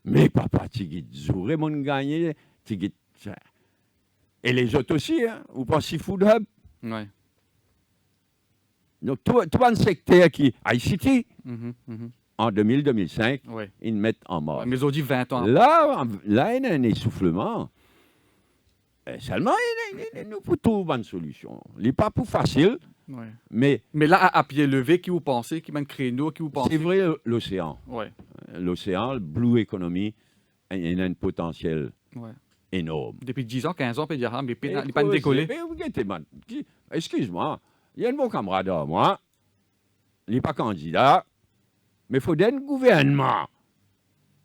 Mais papa, tu as Zouré, mon gagné, et les autres aussi, hein, vous pensez Food Hub? Oui. Donc, tout un secteur qui, ICT, en 2000-2005, Ouais. ils mettent en mode. Mais aujourd'hui, 20 ans après. Là, il y a un essoufflement. Seulement, nous pouvons trouver une solution. Il n'est pas plus facile, Ouais. mais Mais là, à pied levé, qui vous pensez, qui est un créneau, qui vous pensez? c'est vrai, l'océan. Ouais. L'océan, le Blue Economy, il a un potentiel Ouais. énorme. Depuis 10 ans, 15 ans, on peut dire, mais il n'est pas décollé. Mais regardez, man, excuse-moi, il y a un bon camarade à moi, il n'est pas candidat, mais il faut un gouvernement.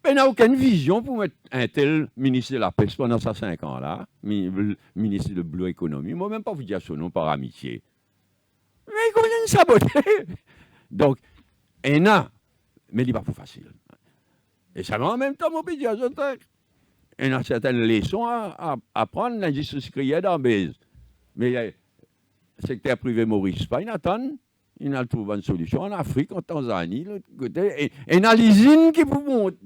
Mais il n'a aucune vision pour mettre un tel ministre de la Pêche pendant ces 5 ans-là, ministre de Blue Economy. Moi, même pas vous dire son nom par amitié. Mais il connaît une saboter. Donc, il a, mais il n'est pas plus facile. Et ça va en même temps, mon pays, il y a certaines leçons à apprendre l'industrie sucrière dans Bèze. Mais le secteur privé Maurice, pas, il attend. Il a trouvé une solution en Afrique, en Tanzanie, l'autre côté. Et il a l'usine qui peut monter.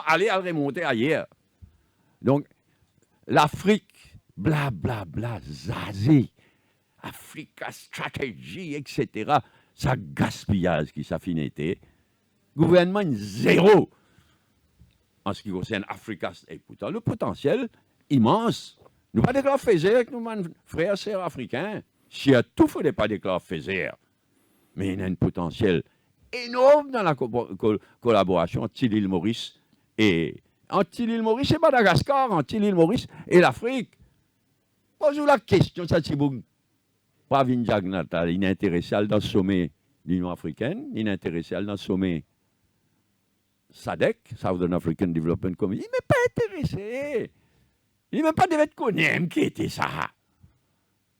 Aller à remonter ailleurs. Donc, l'Afrique, blablabla, zazie, Africa Strategy, etc., ça gaspillage qui s'affinité. Gouvernement zéro en ce qui concerne Africa. Et pourtant, le potentiel immense. Nous pas déclarer Fézère avec nos frères et sœurs africains. Si à tout, il ne faudrait pas déclarer Fézère. Mais il y a un potentiel énorme dans la collaboration entre l'île Maurice et Madagascar, entre l'île Maurice et l'Afrique. Posez la question, ça c'est bon. Pravin Jagnata, il est intéressé dans le sommet de l'Union africaine, il est intéressé dans le sommet SADC, Southern African Development Committee. Il n'est pas intéressé. Il n'est même pas devait connaître qui était ça.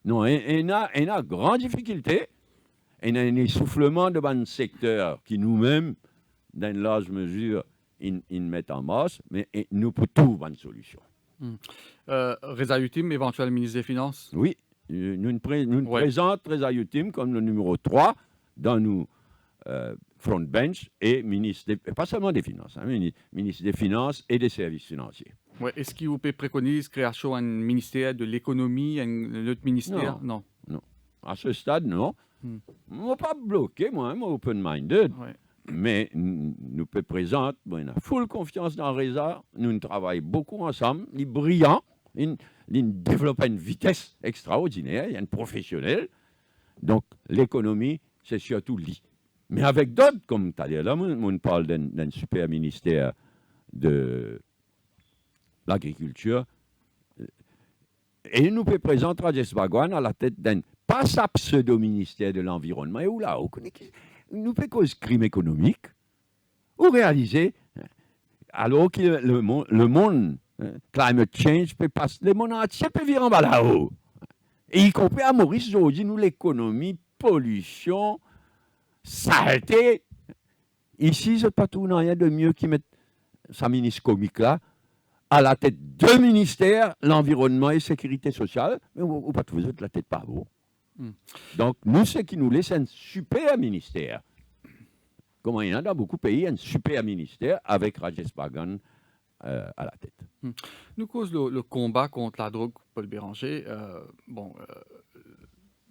Non, il a une grande difficulté. Il y a un essoufflement de ban secteur qui nous-mêmes, dans une large mesure, ils mettent en masse, mais nous pouvons trouver une solution. Reza Utim, éventuel ministre des Finances? Oui, nous présentons Reza Utim comme le numéro 3 dans nos front bench et ministre pas seulement des Finances, ministre des Finances et des Services financiers. Ouais. Est-ce qu'il vous peut préconiser création d'un ministère de l'économie, un autre ministère? Non. À ce stade, non. Je ne suis pas bloqué, moi, open-minded. Ouais. Mais nous peut présenter, on a full confiance dans Reza, nous travaillons beaucoup ensemble, il est brillant, il développe une vitesse extraordinaire, il est un professionnel. Donc l'économie, c'est surtout lui. Mais avec d'autres, comme tu as dit là, on parle d'un super ministère de l'agriculture. Et nous peut présenter Rajesh Bhagwan à la tête d'un pas sa pseudo-ministère de l'environnement. Et où là, nous fait cause crime économique, ou réaliser, alors que le monde, climate change, peut passer, le monde entier peut vivre en bas là-haut. Et y compris à Maurice, aujourd'hui, nous, l'économie, pollution, saleté. Ici, c'est pas tout, rien de mieux qui mettre sa ministre comique là, à la tête de ministère, l'environnement et sécurité sociale, mais ou pas tous vous êtes la tête pas vous. Donc, nous, ce qui nous laisse un super ministère. comment il y en a dans beaucoup de pays, un super ministère avec Rajesh Bagan à la tête. Nous cause le combat contre la drogue, Paul Béranger.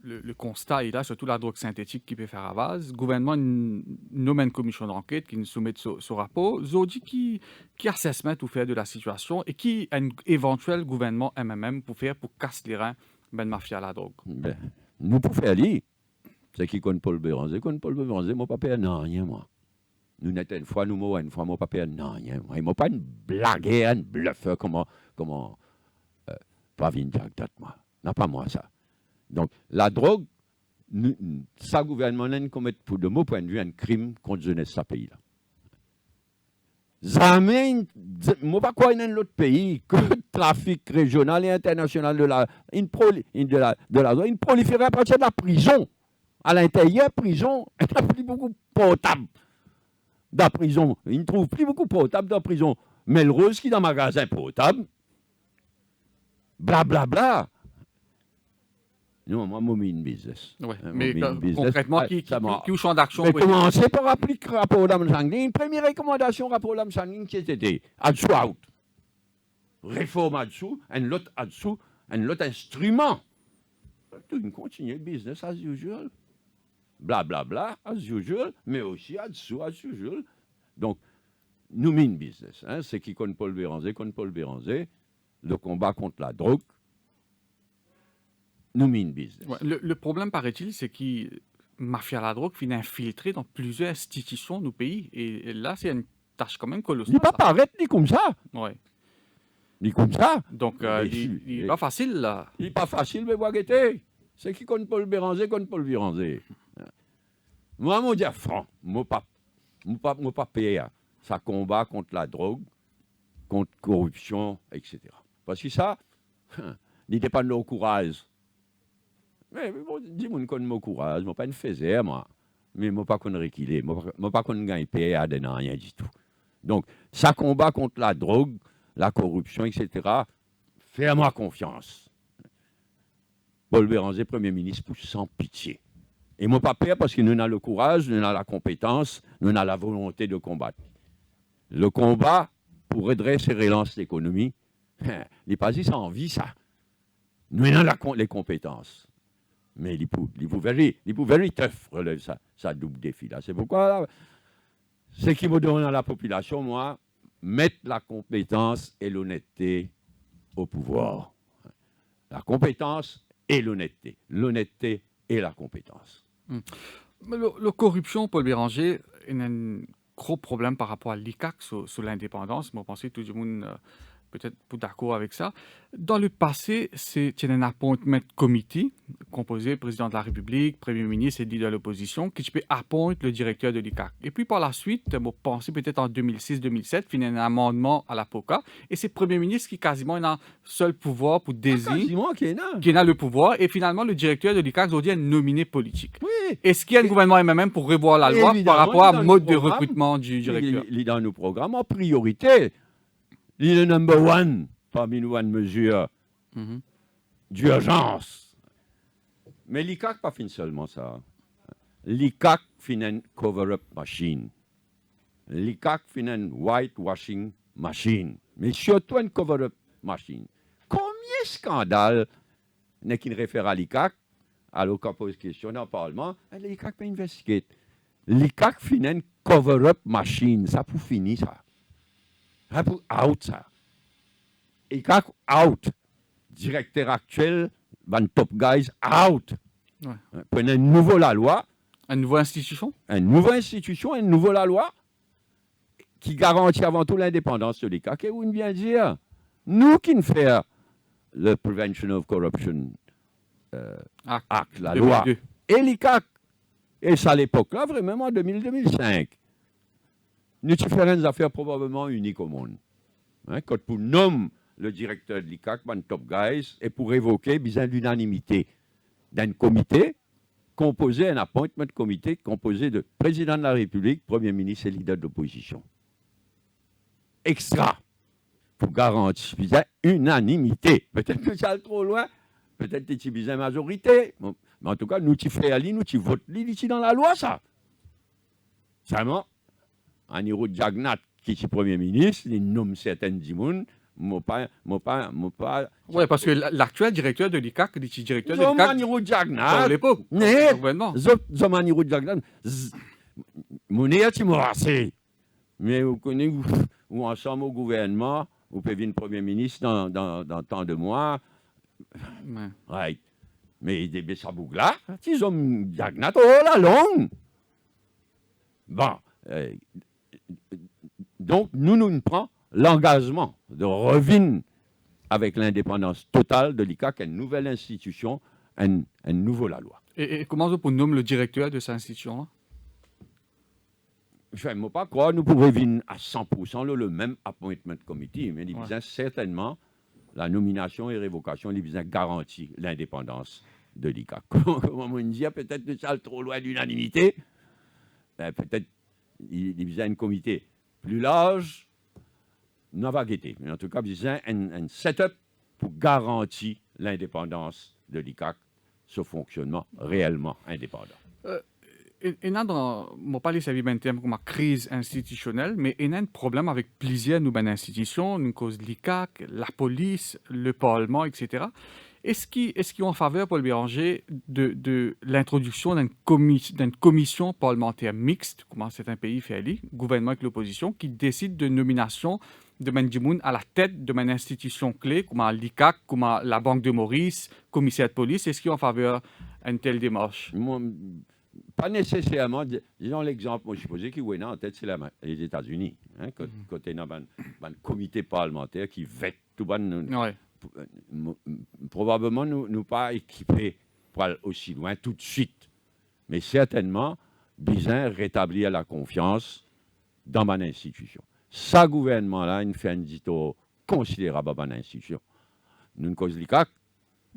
Le constat est là, surtout la drogue synthétique qui peut faire ravage. Le gouvernement nomme une commission d'enquête qui nous soumet ce rapport. Zodi qui assessment tout faire de la situation et qui un éventuel gouvernement MMM pour faire pour casser les reins de mafia à la drogue. Ben, nous pouvons faire lire. C'est qui connaît Paul Béranger. Paul Béranger, mon papa n'a rien, moi. Nous n'étions une fois, mon papa n'a rien. Moi. Il m'a pas une blague, un bluffeur, comment pas Jack, moi. Non, pas moi, ça. Donc, la drogue, ça gouvernement n'a commet, de mon point de vue, un crime contre la jeunesse de ce pays-là. Jamais, je ne sais pas quoi dans l'autre pays que le trafic régional et international de la drogue, il prolifère à partir de la prison. À l'intérieur, prison, il n'y a plus beaucoup potable dans la prison. Il ne trouve plus beaucoup potable dans la prison. Mais le rose qui est dans le magasin potable, blablabla. Bla, bla. Non, moi, je suis business. Ouais, mais concrètement, qui est au champ d'action? Mais commencez par appliquer le rapport d'Amsangling. Une première recommandation rapport d'Amsangling qui était à-dessous out. Réforme à-dessous, un autre instrument. Tout continue business as usual. Blablabla, as usual, mais aussi à-dessous, as usual. Donc, nous sommes business. Hein, c'est qui contre Paul Béranger, le combat contre la drogue. Nous sommes business. Ouais, le problème, paraît-il, c'est que mafia à la drogue finit infiltrée dans plusieurs institutions du pays. Et là, c'est une tâche quand même colossale. Il n'est pas paraître ni comme ça. Oui. Ni comme ça. Donc, il n'est pas facile, là. Il n'est pas facile, mais voir guetter. C'est qui contre Paul Béranger, contre Paul Béranger. Moi, je dis franc, je ne pas payer. Ça combat contre la drogue, contre la corruption, etc. Parce que ça, il dépend de nos courage. Mais bon, dis-moi qu'on mon courage, je pas une faisais, moi. Mais je pas qu'on reculer, je pas qu'on gagne payer à rien du tout. Donc, ça combat contre la drogue, la corruption, etc. Fais-moi confiance. Paul Béranger, Premier ministre, pousse sans pitié. Et mon papa, parce que nous avons le courage, nous avons la compétence, nous avons la volonté de combattre. Le combat pour redresser et relancer l'économie, les Pazis ont envie ça. Nous avons les compétences. Mais il pouvait relever ça double défi là. C'est pourquoi, ce qui me donne à la population, moi, mettre la compétence et l'honnêteté au pouvoir. La compétence et l'honnêteté. L'honnêteté et la compétence. La corruption, Paul Béranger, il y a un gros problème par rapport à l'ICAC sur l'indépendance. Moi, je pense que tout le monde peut-être pas d'accord avec ça. Dans le passé, c'est un appointment comité composé président de la République, Premier ministre et leader de l'opposition qui peut appointer le directeur de l'ICAC. Et puis par la suite, je pense peut-être en 2006-2007, il y a un amendement à l'APOCA et c'est le Premier ministre qui quasiment a un seul pouvoir pour désigner qui a le pouvoir et finalement le directeur de l'ICAC aujourd'hui est nominé politique. Oui. Est-ce qu'il y a un gouvernement même pour revoir la loi par rapport à mode de recrutement du directeur? Il est dans nos programmes en priorité. Il est le number one parmi nous une mesure d'urgence. Mais l'ICAC pas fin seulement ça. L'ICAC fin une cover-up machine. L'ICAC fin une whitewashing machine. Mais surtout une cover-up machine. Combien de scandales n'est qu'il réfère à l'ICAC? Alors qu'on pose question dans le Parlement, l'ICAC peut investiguer. L'ICAC fin une cover-up machine. Ça pour finir ça. Pour out ça. Et quand out, directeur actuel, van top guys out. Ouais. Prenez une nouvelle loi. Une nouvelle institution? Une nouvelle institution, une nouvelle loi qui garantit avant tout l'indépendance de l'ICAC. Et où on vient dire, nous qui ne faisons le Prevention of Corruption Act, la loi, et l'ICAC, et ça à l'époque là, vraiment en 2000-2005. Nous faisons des affaires probablement uniques au monde. Hein, quand pour nommer le directeur de l'ICAC, man top guys, et pour évoquer besoin d'unanimité d'un comité composé, un appointment comité composé de président de la République, Premier ministre et leader d'opposition. Extra, pour garantir besoin unanimité. Peut-être que ça va trop loin, peut-être que c'est besoin majorité, mais en tout cas, nous faisons nous votons ici dans la loi, ça. Seulement, Anirudh Jagnat, qui est Premier ministre, il nomme certains dimoun, moi pas. Oui, parce que l'actuel directeur de l'ICAC, le directeur de Zom l'ICAC, Anirudh à Jagnat, l'époque, Net. au gouvernement. Zom Anirudh Jagnat, Mounéa Timorassé. Mais vous connaissez, ou ensemble au gouvernement, vous pouvez venir Premier ministre dans tant de mois. Ouais. Right. Mais des Bessabougla, ils ont Jagnat, oh la longue. Bon. Donc, nous prenons l'engagement de revenir avec l'indépendance totale de l'ICAC, une nouvelle institution, un nouveau la loi. Et comment vous pouvez nommer le directeur de cette institution-là? Je ne veux pas croire, nous pouvons venir à 100% le même appointment committee, mais il y a certainement la nomination et révocation, il y a garantie l'indépendance de l'ICAC. Comme on dit, peut-être que ça trop loin d'unanimité, peut-être il y a un comité plus large, n'a pas guetté. Mais en tout cas, il y a un setup pour garantir l'indépendance de l'ICAC, ce fonctionnement réellement indépendant. Et là, dans mon parler, ça vit un terme comme la crise institutionnelle, mais il y a un problème avec plusieurs nouvelles institutions, une cause l'ICAC, la police, le Parlement, etc. Est-ce qu'ils sont en faveur, Paul Béranger, de l'introduction d'une commission parlementaire mixte, comment c'est un pays fait aller, gouvernement avec l'opposition, qui décide de nomination de Mandimoun à la tête de une institution clé, comme l'ICAC, comme la Banque de Maurice, commissaire de police? Est-ce qu'ils sont en faveur d'une telle démarche? Pas nécessairement. Disons l'exemple, moi je suppose qu'il est en tête, c'est les États-Unis. Hein, côté d'un comité parlementaire qui vête tout le probablement nous pas équipés pour aller aussi loin tout de suite. Mais certainement, besoin rétablir la confiance dans mon institution. Ce gouvernement-là, il fait un dito considérable dans l'institution. Nous, cause l'ICAC,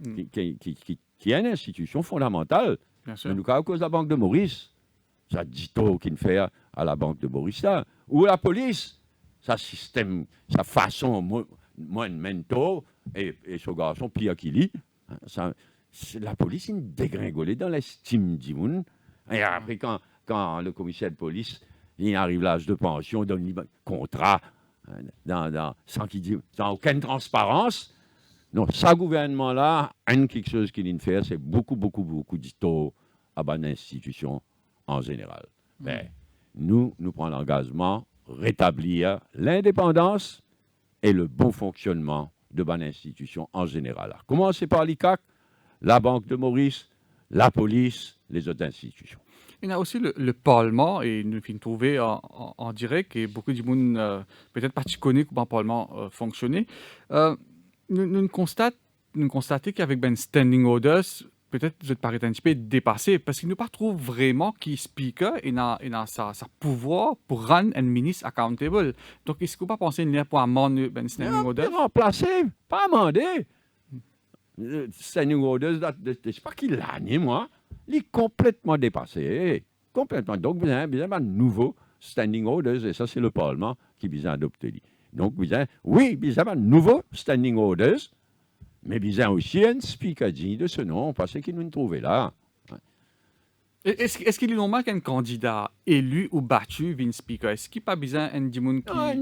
qui est une institution fondamentale. Mais nous, à cause de la Banque de Maurice, ça dito qu'il fait à la Banque de Maurice, là. Ou la police, sa système, sa façon, moi, mento, et ce garçon, Pierre Kili, la police, il dégringolé dans l'estime du monde. Et après, quand le commissaire de police, il arrive à l'âge de pension, donne un contrat, sans aucune transparence. Non, ce gouvernement-là, quelque chose qu'il vient faire, c'est beaucoup d'ito à bonne institution en général. Mais nous prenons l'engagement de rétablir l'indépendance et le bon fonctionnement de bonne institution en général. Alors, commencer par l'ICAC, la Banque de Maurice, la police, les autres institutions. Il y a aussi le Parlement, et nous finissons trouver en direct, et beaucoup de monde peut-être pas connaît comment le Parlement fonctionnait. Nous constatons qu'avec ben standing orders, peut-être vous êtes paraît un petit peu dépassé, parce qu'il ne pas trouve vraiment qui speaker et n'a sa pouvoir pour rendre un ministre accountable. Donc, est-ce que vous ne pensez qu'il pour amender ben standing orders? Remplacer, pas amender. Standing orders, je ne sais pas qui l'a né, moi. Il est complètement dépassé. Complètement. Donc, vous avez un nouveau standing orders, et ça, c'est le Parlement qui vient adopter. Donc, vous avez un nouveau standing orders, mais vous avez aussi un speaker digne de ce nom, parce qu'il nous trouve là. Est-ce qu'il est normal qu'un candidat élu ou battu vienne speaker? Est-ce qu'il n'y a pas besoin d'un qui...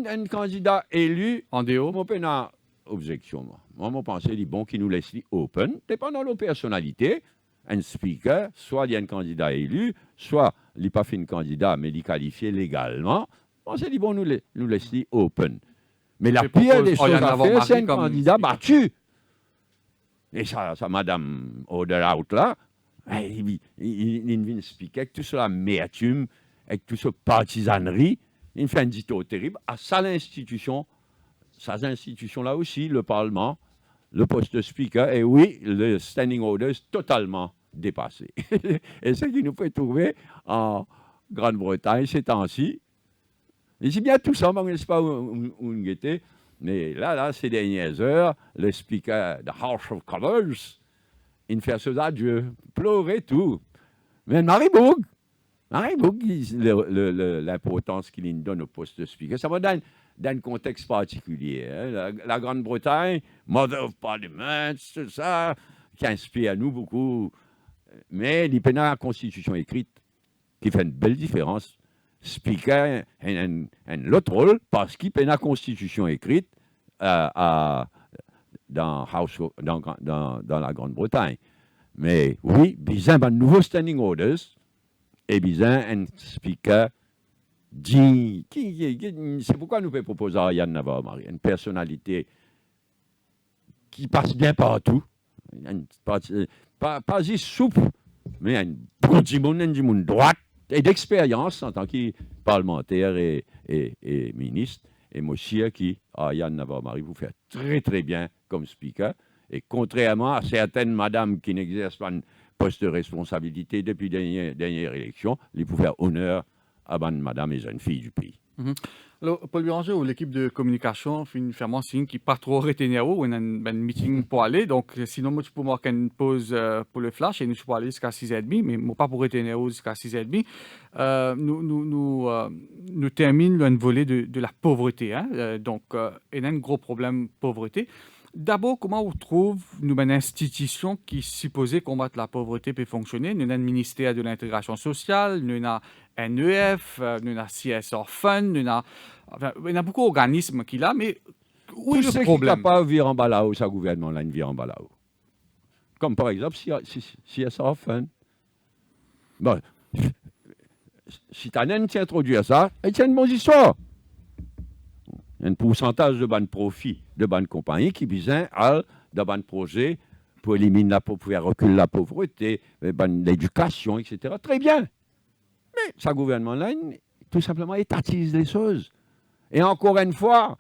Un candidat élu, en déo? Moi, je n'ai objection. Moi, je pense qu'il est bon qu'il nous laisse open, dépendant de la personnalité. Un speaker, soit il y a un candidat élu, soit il n'a pas fait un candidat, mais il est qualifié légalement. On s'est dit, bon, nous laisse open. Mais la pire des choses à faire, c'est un candidat battu. Et ça Madame Oderhout, là, il vient expliquer avec tout ce amertume, avec toute cette partisanerie, il fait un dito terrible à sa institution, ces institutions-là aussi, le Parlement, le poste de speaker, et oui, le standing order est totalement dépassé. Et ce qui nous fait trouver en Grande-Bretagne ces temps-ci. Et c'est bien tout ça, mais on ne sait pas où on était. Mais là, ces dernières heures, le speaker de House of Commons, il fait ses adieux, pleurer tout. Mais Marie-Bourg, l'importance qu'il donne au poste de speaker, ça va dans un contexte particulier. Hein. La Grande-Bretagne, Mother of Parliament, tout ça, qui inspire à nous beaucoup. Mais il y a la Constitution écrite qui fait une belle différence. speaker l'autre rôle parce qu'il y a une constitution écrite dans la Grande-Bretagne. Mais oui, besoin d'un nouveau standing orders et besoin un speaker dit. C'est pourquoi nous pouvons proposer à Yann Navarro-Marie une personnalité qui passe bien partout, pas juste souple, mais un bon droite et d'expérience en tant que parlementaire et ministre. Et moi aussi, Yann Navarro-Marie vous fait très très bien comme speaker. Et contrairement à certaines madames qui n'exercent pas un poste de responsabilité depuis la dernière élection, ils peuvent faire honneur à madame et jeunes filles du pays. Alors, Paul Béranger ou l'équipe de communication fait un signe qui pas trop retenir ou un meeting pour aller. Donc, sinon, moi, je peux marquer une pause pour le flash et nous, je peux aller jusqu'à 6h30, mais moi, pas pour retenir jusqu'à 6h30. Nous terminons un volet de la pauvreté. Donc, il y a un gros problème pauvreté. D'abord, comment on trouve une institution qui est supposée combattre la pauvreté peut fonctionner? Nous avons le ministère de l'intégration sociale, nous avons NEF, nous avons CSR Fund, il y a beaucoup d'organismes qui là, mais où est le problème? Qui pas vivre en balao, ça gouvernement là, une vie en balao. Comme par exemple CSR Fund. Bon, si tu as introduit ça, il y a une bonne histoire. Un pourcentage de bonnes profits de bonnes compagnies qui visent à de bons projets pour éliminer pour pouvoir reculer la pauvreté, l'éducation, etc. Très bien. Mais ce gouvernement-là, tout simplement, étatise les choses. Et encore une fois,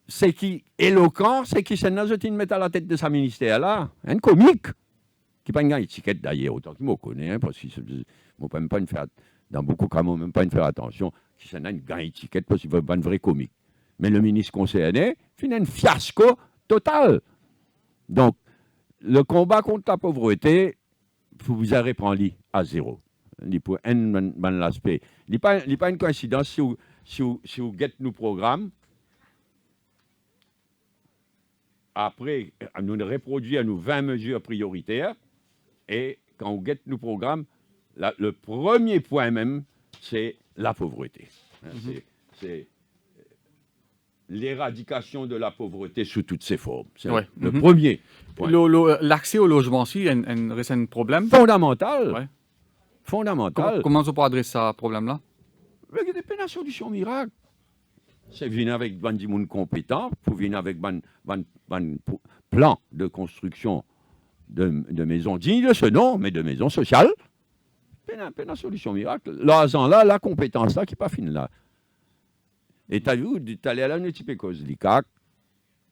c'est qui éloquent, c'est qui s'en a jeté une mettre à la tête de sa ministère-là, un comique, qui n'a pas une étiquette d'ailleurs, autant qu'il me connaît, parce qu'il ne peut même pas faire, dans beaucoup de cas, même pas faire attention, qui s'en a une grande étiquette, parce qu'il veut pas un vrai comique. Mais le ministre concerné fait un fiasco total. Donc, le combat contre la pauvreté, vous allez prendre à zéro. Pour un aspect. Il n'y a pas une coïncidence si vous guettez nos programmes. Après, nous reproduisons nos 20 mesures prioritaires. Et quand vous guettez nos programmes, le premier point même, c'est la pauvreté. C'est l'éradication de la pauvreté sous toutes ses formes. C'est le premier point. L'accès au logement aussi est un problème fondamental. Ouais. Fondamental. Comment on peut adresser ce problème-là? Il y a des solutions miracles. C'est venir avec des gens compétents, pour venir avec un plan de construction de maisons dignes de ce nom, mais de maisons sociales. Il y a une solution miracle. Là, la compétence là qui n'est pas fine là. Et tu as vu, tu allé là, nous type cause l'ICAC.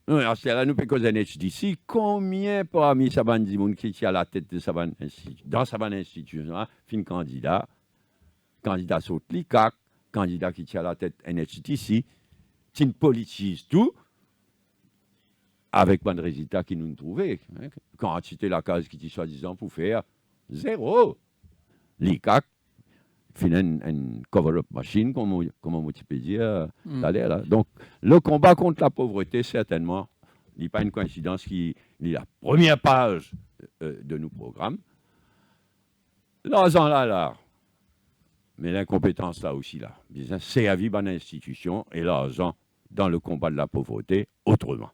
C'est là, nous cause NHDC. Combien parmi ces gens qui sont à la tête de dans sa institution, fin candidat saute l'ICAC, candidat qui tient à la tête NHDC, qui politise tout avec bon résultat qui nous trouvaient. Quand c'était la case qui était soi-disant pour faire zéro. L'ICAC fait une cover-up machine, comme on peut dire. Là. Donc, le combat contre la pauvreté, certainement, n'est pas une coïncidence qui est la première page de nos programmes. Là. Mais l'incompétence, là aussi, là. C'est à vivre en institution et l'argent dans le combat de la pauvreté autrement.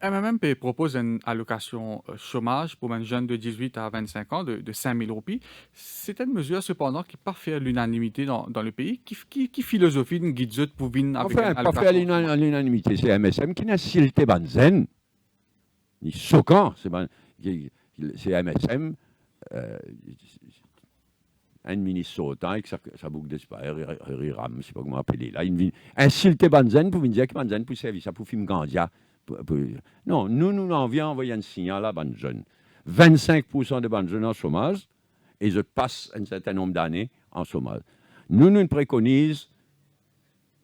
MMM propose une allocation chômage pour un jeune de 18 à 25 ans de 5 000 roupies. C'est une mesure, cependant, qui n'est pas fait à l'unanimité dans le pays. Qui philosophie une guide pour venir avec une allocation? Pas fait à l'unanimité. C'est MSM qui n'a silté Banzen. Il est choquant. C'est MSM. Un ministre sautant avec sa boucle d'espoir, Riram, je ne sais pas comment appeler là. Insulter Banzen pour me dire que Banzen pour servir ça pour film Gandia. Non, nous envoyons un signal à les jeunes. 25% de les jeunes en chômage et je passe un certain nombre d'années en chômage. Nous préconisons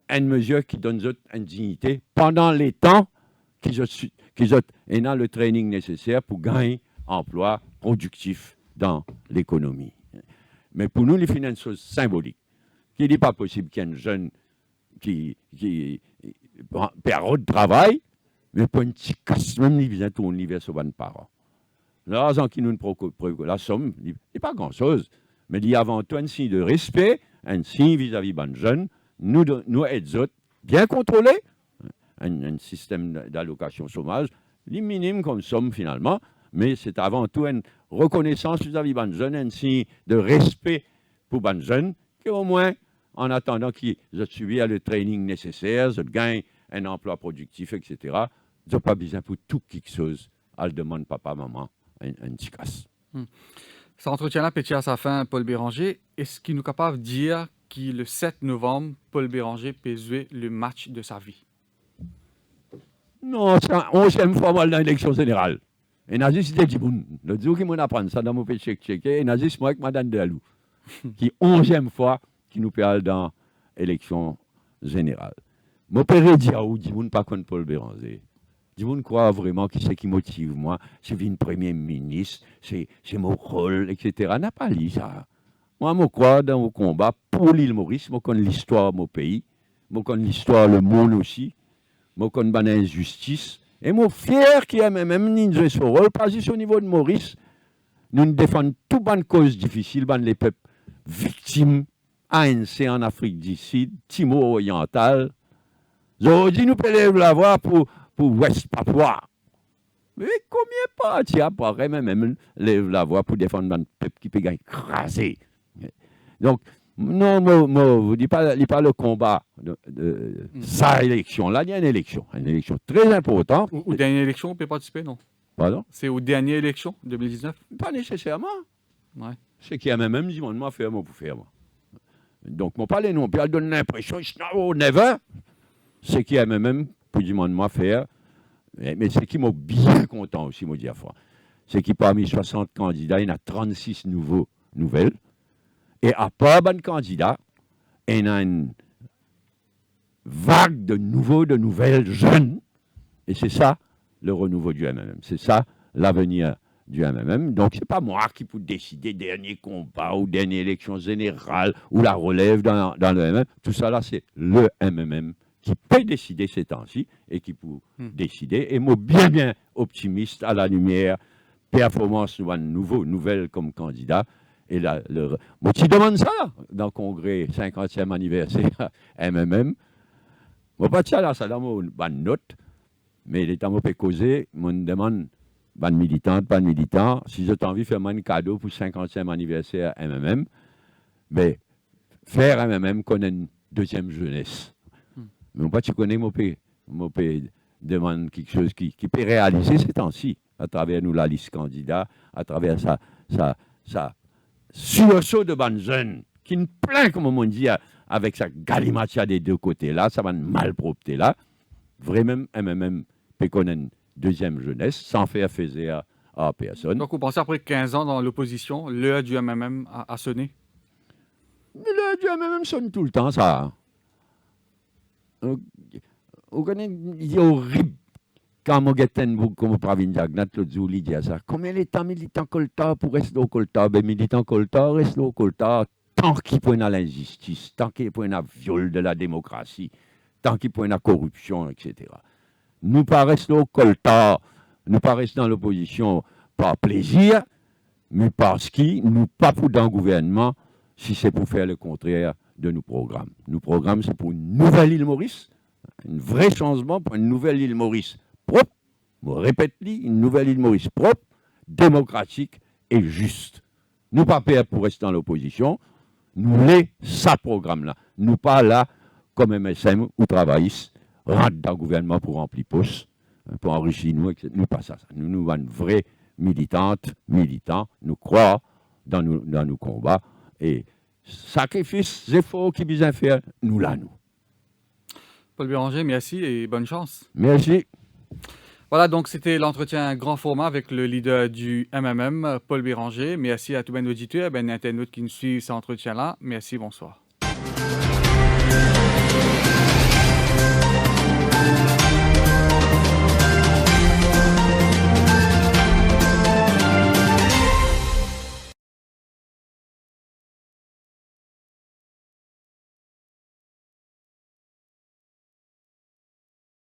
une mesure qui donne une dignité pendant les temps qu'ils ont le training nécessaire pour gagner emploi productif dans l'économie. Mais pour nous, il fait une chose symbolique. Il n'est pas possible qu'il y ait un jeune qui perd de travail, mais pas un petit casse, même il vient tourner vers ses parents. L'argent qui nous préoccupe, la somme, n'est pas grand-chose, mais il y a avant tout un signe de respect, ainsi vis-à-vis de jeunes, nous aides bien contrôlés, un système d'allocation chômage, les minimes comme somme finalement, mais c'est avant tout une reconnaissance vis-à-vis de jeunes, ainsi de respect pour les jeunes, qu'au moins, en attendant qu'ils aient suivi le training nécessaire, ils gagnent un emploi productif, etc., ils n'ont pas besoin pour tout quelque chose. Elle demande papa, maman, un petit casse. Cet entretien-là pétit à sa fin, Paul Béranger. Est-ce qu'il nous est capable de dire que le 7 novembre, Paul Béranger peut jouer le match de sa vie? Non, c'est la 11e fois moi dans l'élection générale. Et Nazis, c'était Djiboun. Le jour qu'il m'a appris ça dans mon pays tchéké, et Nazis, moi, avec Madame Delou, qui 11e fois qui nous parle dans l'élection générale. Mon père dit à Djiboun, pas contre Paul Béranger. Djiboun croit vraiment que c'est qui motive moi, c'est une première ministre, c'est mon rôle, etc. N'a pas lu ça. Moi, je crois dans mon combat pour l'île Maurice, je connais l'histoire de mon pays, je connais l'histoire du monde aussi, je connais l'injustice. Et je suis fier qu'il y ait même joué ce rôle, parce que au niveau de Maurice, nous défendons toutes les causes difficiles, les peuples victimes, ANC en Afrique du Sud, Timor oriental. Aujourd'hui, nous pouvons la voix pour West Papua. Mais combien pas, tu apparaît même lève la voix pour défendre les peuples qui peuvent écraser. Donc, non, je ne dis pas le combat de sa élection. Là, il y a une élection très importante. Aux dernières élections, on peut participer, non? Pardon? C'est aux dernières élections, 2019? Pas nécessairement. Ouais. C'est qu'il y a même dit, moi, faire moi pour faire moi. Donc, je ne parle non, puis elle donne l'impression, never. C'est qu'il y a même pour dire moi faire. Mais c'est qui m'a bien content aussi, me dire c'est qu'il parmi 60 candidats, il y en a 36 nouvelles. Et à part de candidats, il y a une vague de nouvelles jeunes. Et c'est ça le renouveau du MMM. C'est ça l'avenir du MMM. Donc, ce n'est pas moi qui peux décider dernier combat ou dernière élection générale ou la relève dans le MMM. Tout ça là, c'est le MMM qui peut décider ces temps-ci et qui peut décider. Et moi, bien optimiste à la lumière, performance nouvelle comme candidat. Et là, moi, tu demandes ça dans le congrès 50e anniversaire MMM. Moi, pas ça là, ça dans mon note, mais il est à moi causer, moi, demande ban militante, pas militant, si j'ai envie de faire un cadeau pour le 50e anniversaire MMM, mais faire MMM connaît une deuxième jeunesse. Mais pas tu connais mon pays demande quelque chose qui peut réaliser ces temps-ci, à travers nous la liste candidat, à travers sa sursaut de bonnes jeunes, qui ne plaint, comme on dit, avec sa galimatia des deux côtés là, ça va malpropreté là. Vraiment, MMM peut connaître une deuxième jeunesse, sans faire faiser à personne. Donc, vous pensez après 15 ans dans l'opposition, l'heure du MMM a sonné? L'heure du MMM sonne tout le temps, ça. Vous connaissez, il est horrible. Quand je suis comme Pravin Jagnat, l'autre jour, il dit ça. Combien de temps militants colta pour rester au colta? Ben, militants colta restent au colta tant qu'ils prennent à l'injustice, tant qu'ils prennent à viol de la démocratie, tant qu'ils prennent à corruption, etc. Nous pas rester au colta, nous pas rester dans l'opposition par plaisir, mais parce que nous pas pour dans le gouvernement si c'est pour faire le contraire de nos programmes. Nos programmes, c'est pour une nouvelle île Maurice, un vrai changement pour une nouvelle île Maurice propre, je répète, une nouvelle île Maurice propre, démocratique et juste. Nous pas perdre pour rester dans l'opposition, nous les ça programme-là. Nous pas là comme MSM ou travaillistes, rentre dans le gouvernement pour remplir poste, pour enrichir nous, etc. Nous pas ça. Nous une vraie militants, nous croyons dans nos combats et sacrifices, efforts qui besoin faire, nous là nous. Paul Béranger, merci et bonne chance. Merci. Voilà, donc c'était l'entretien grand format avec le leader du MMM, Paul Béranger. Merci à tous les auditeurs et les internautes qui nous suivent cet entretien-là. Merci, bonsoir.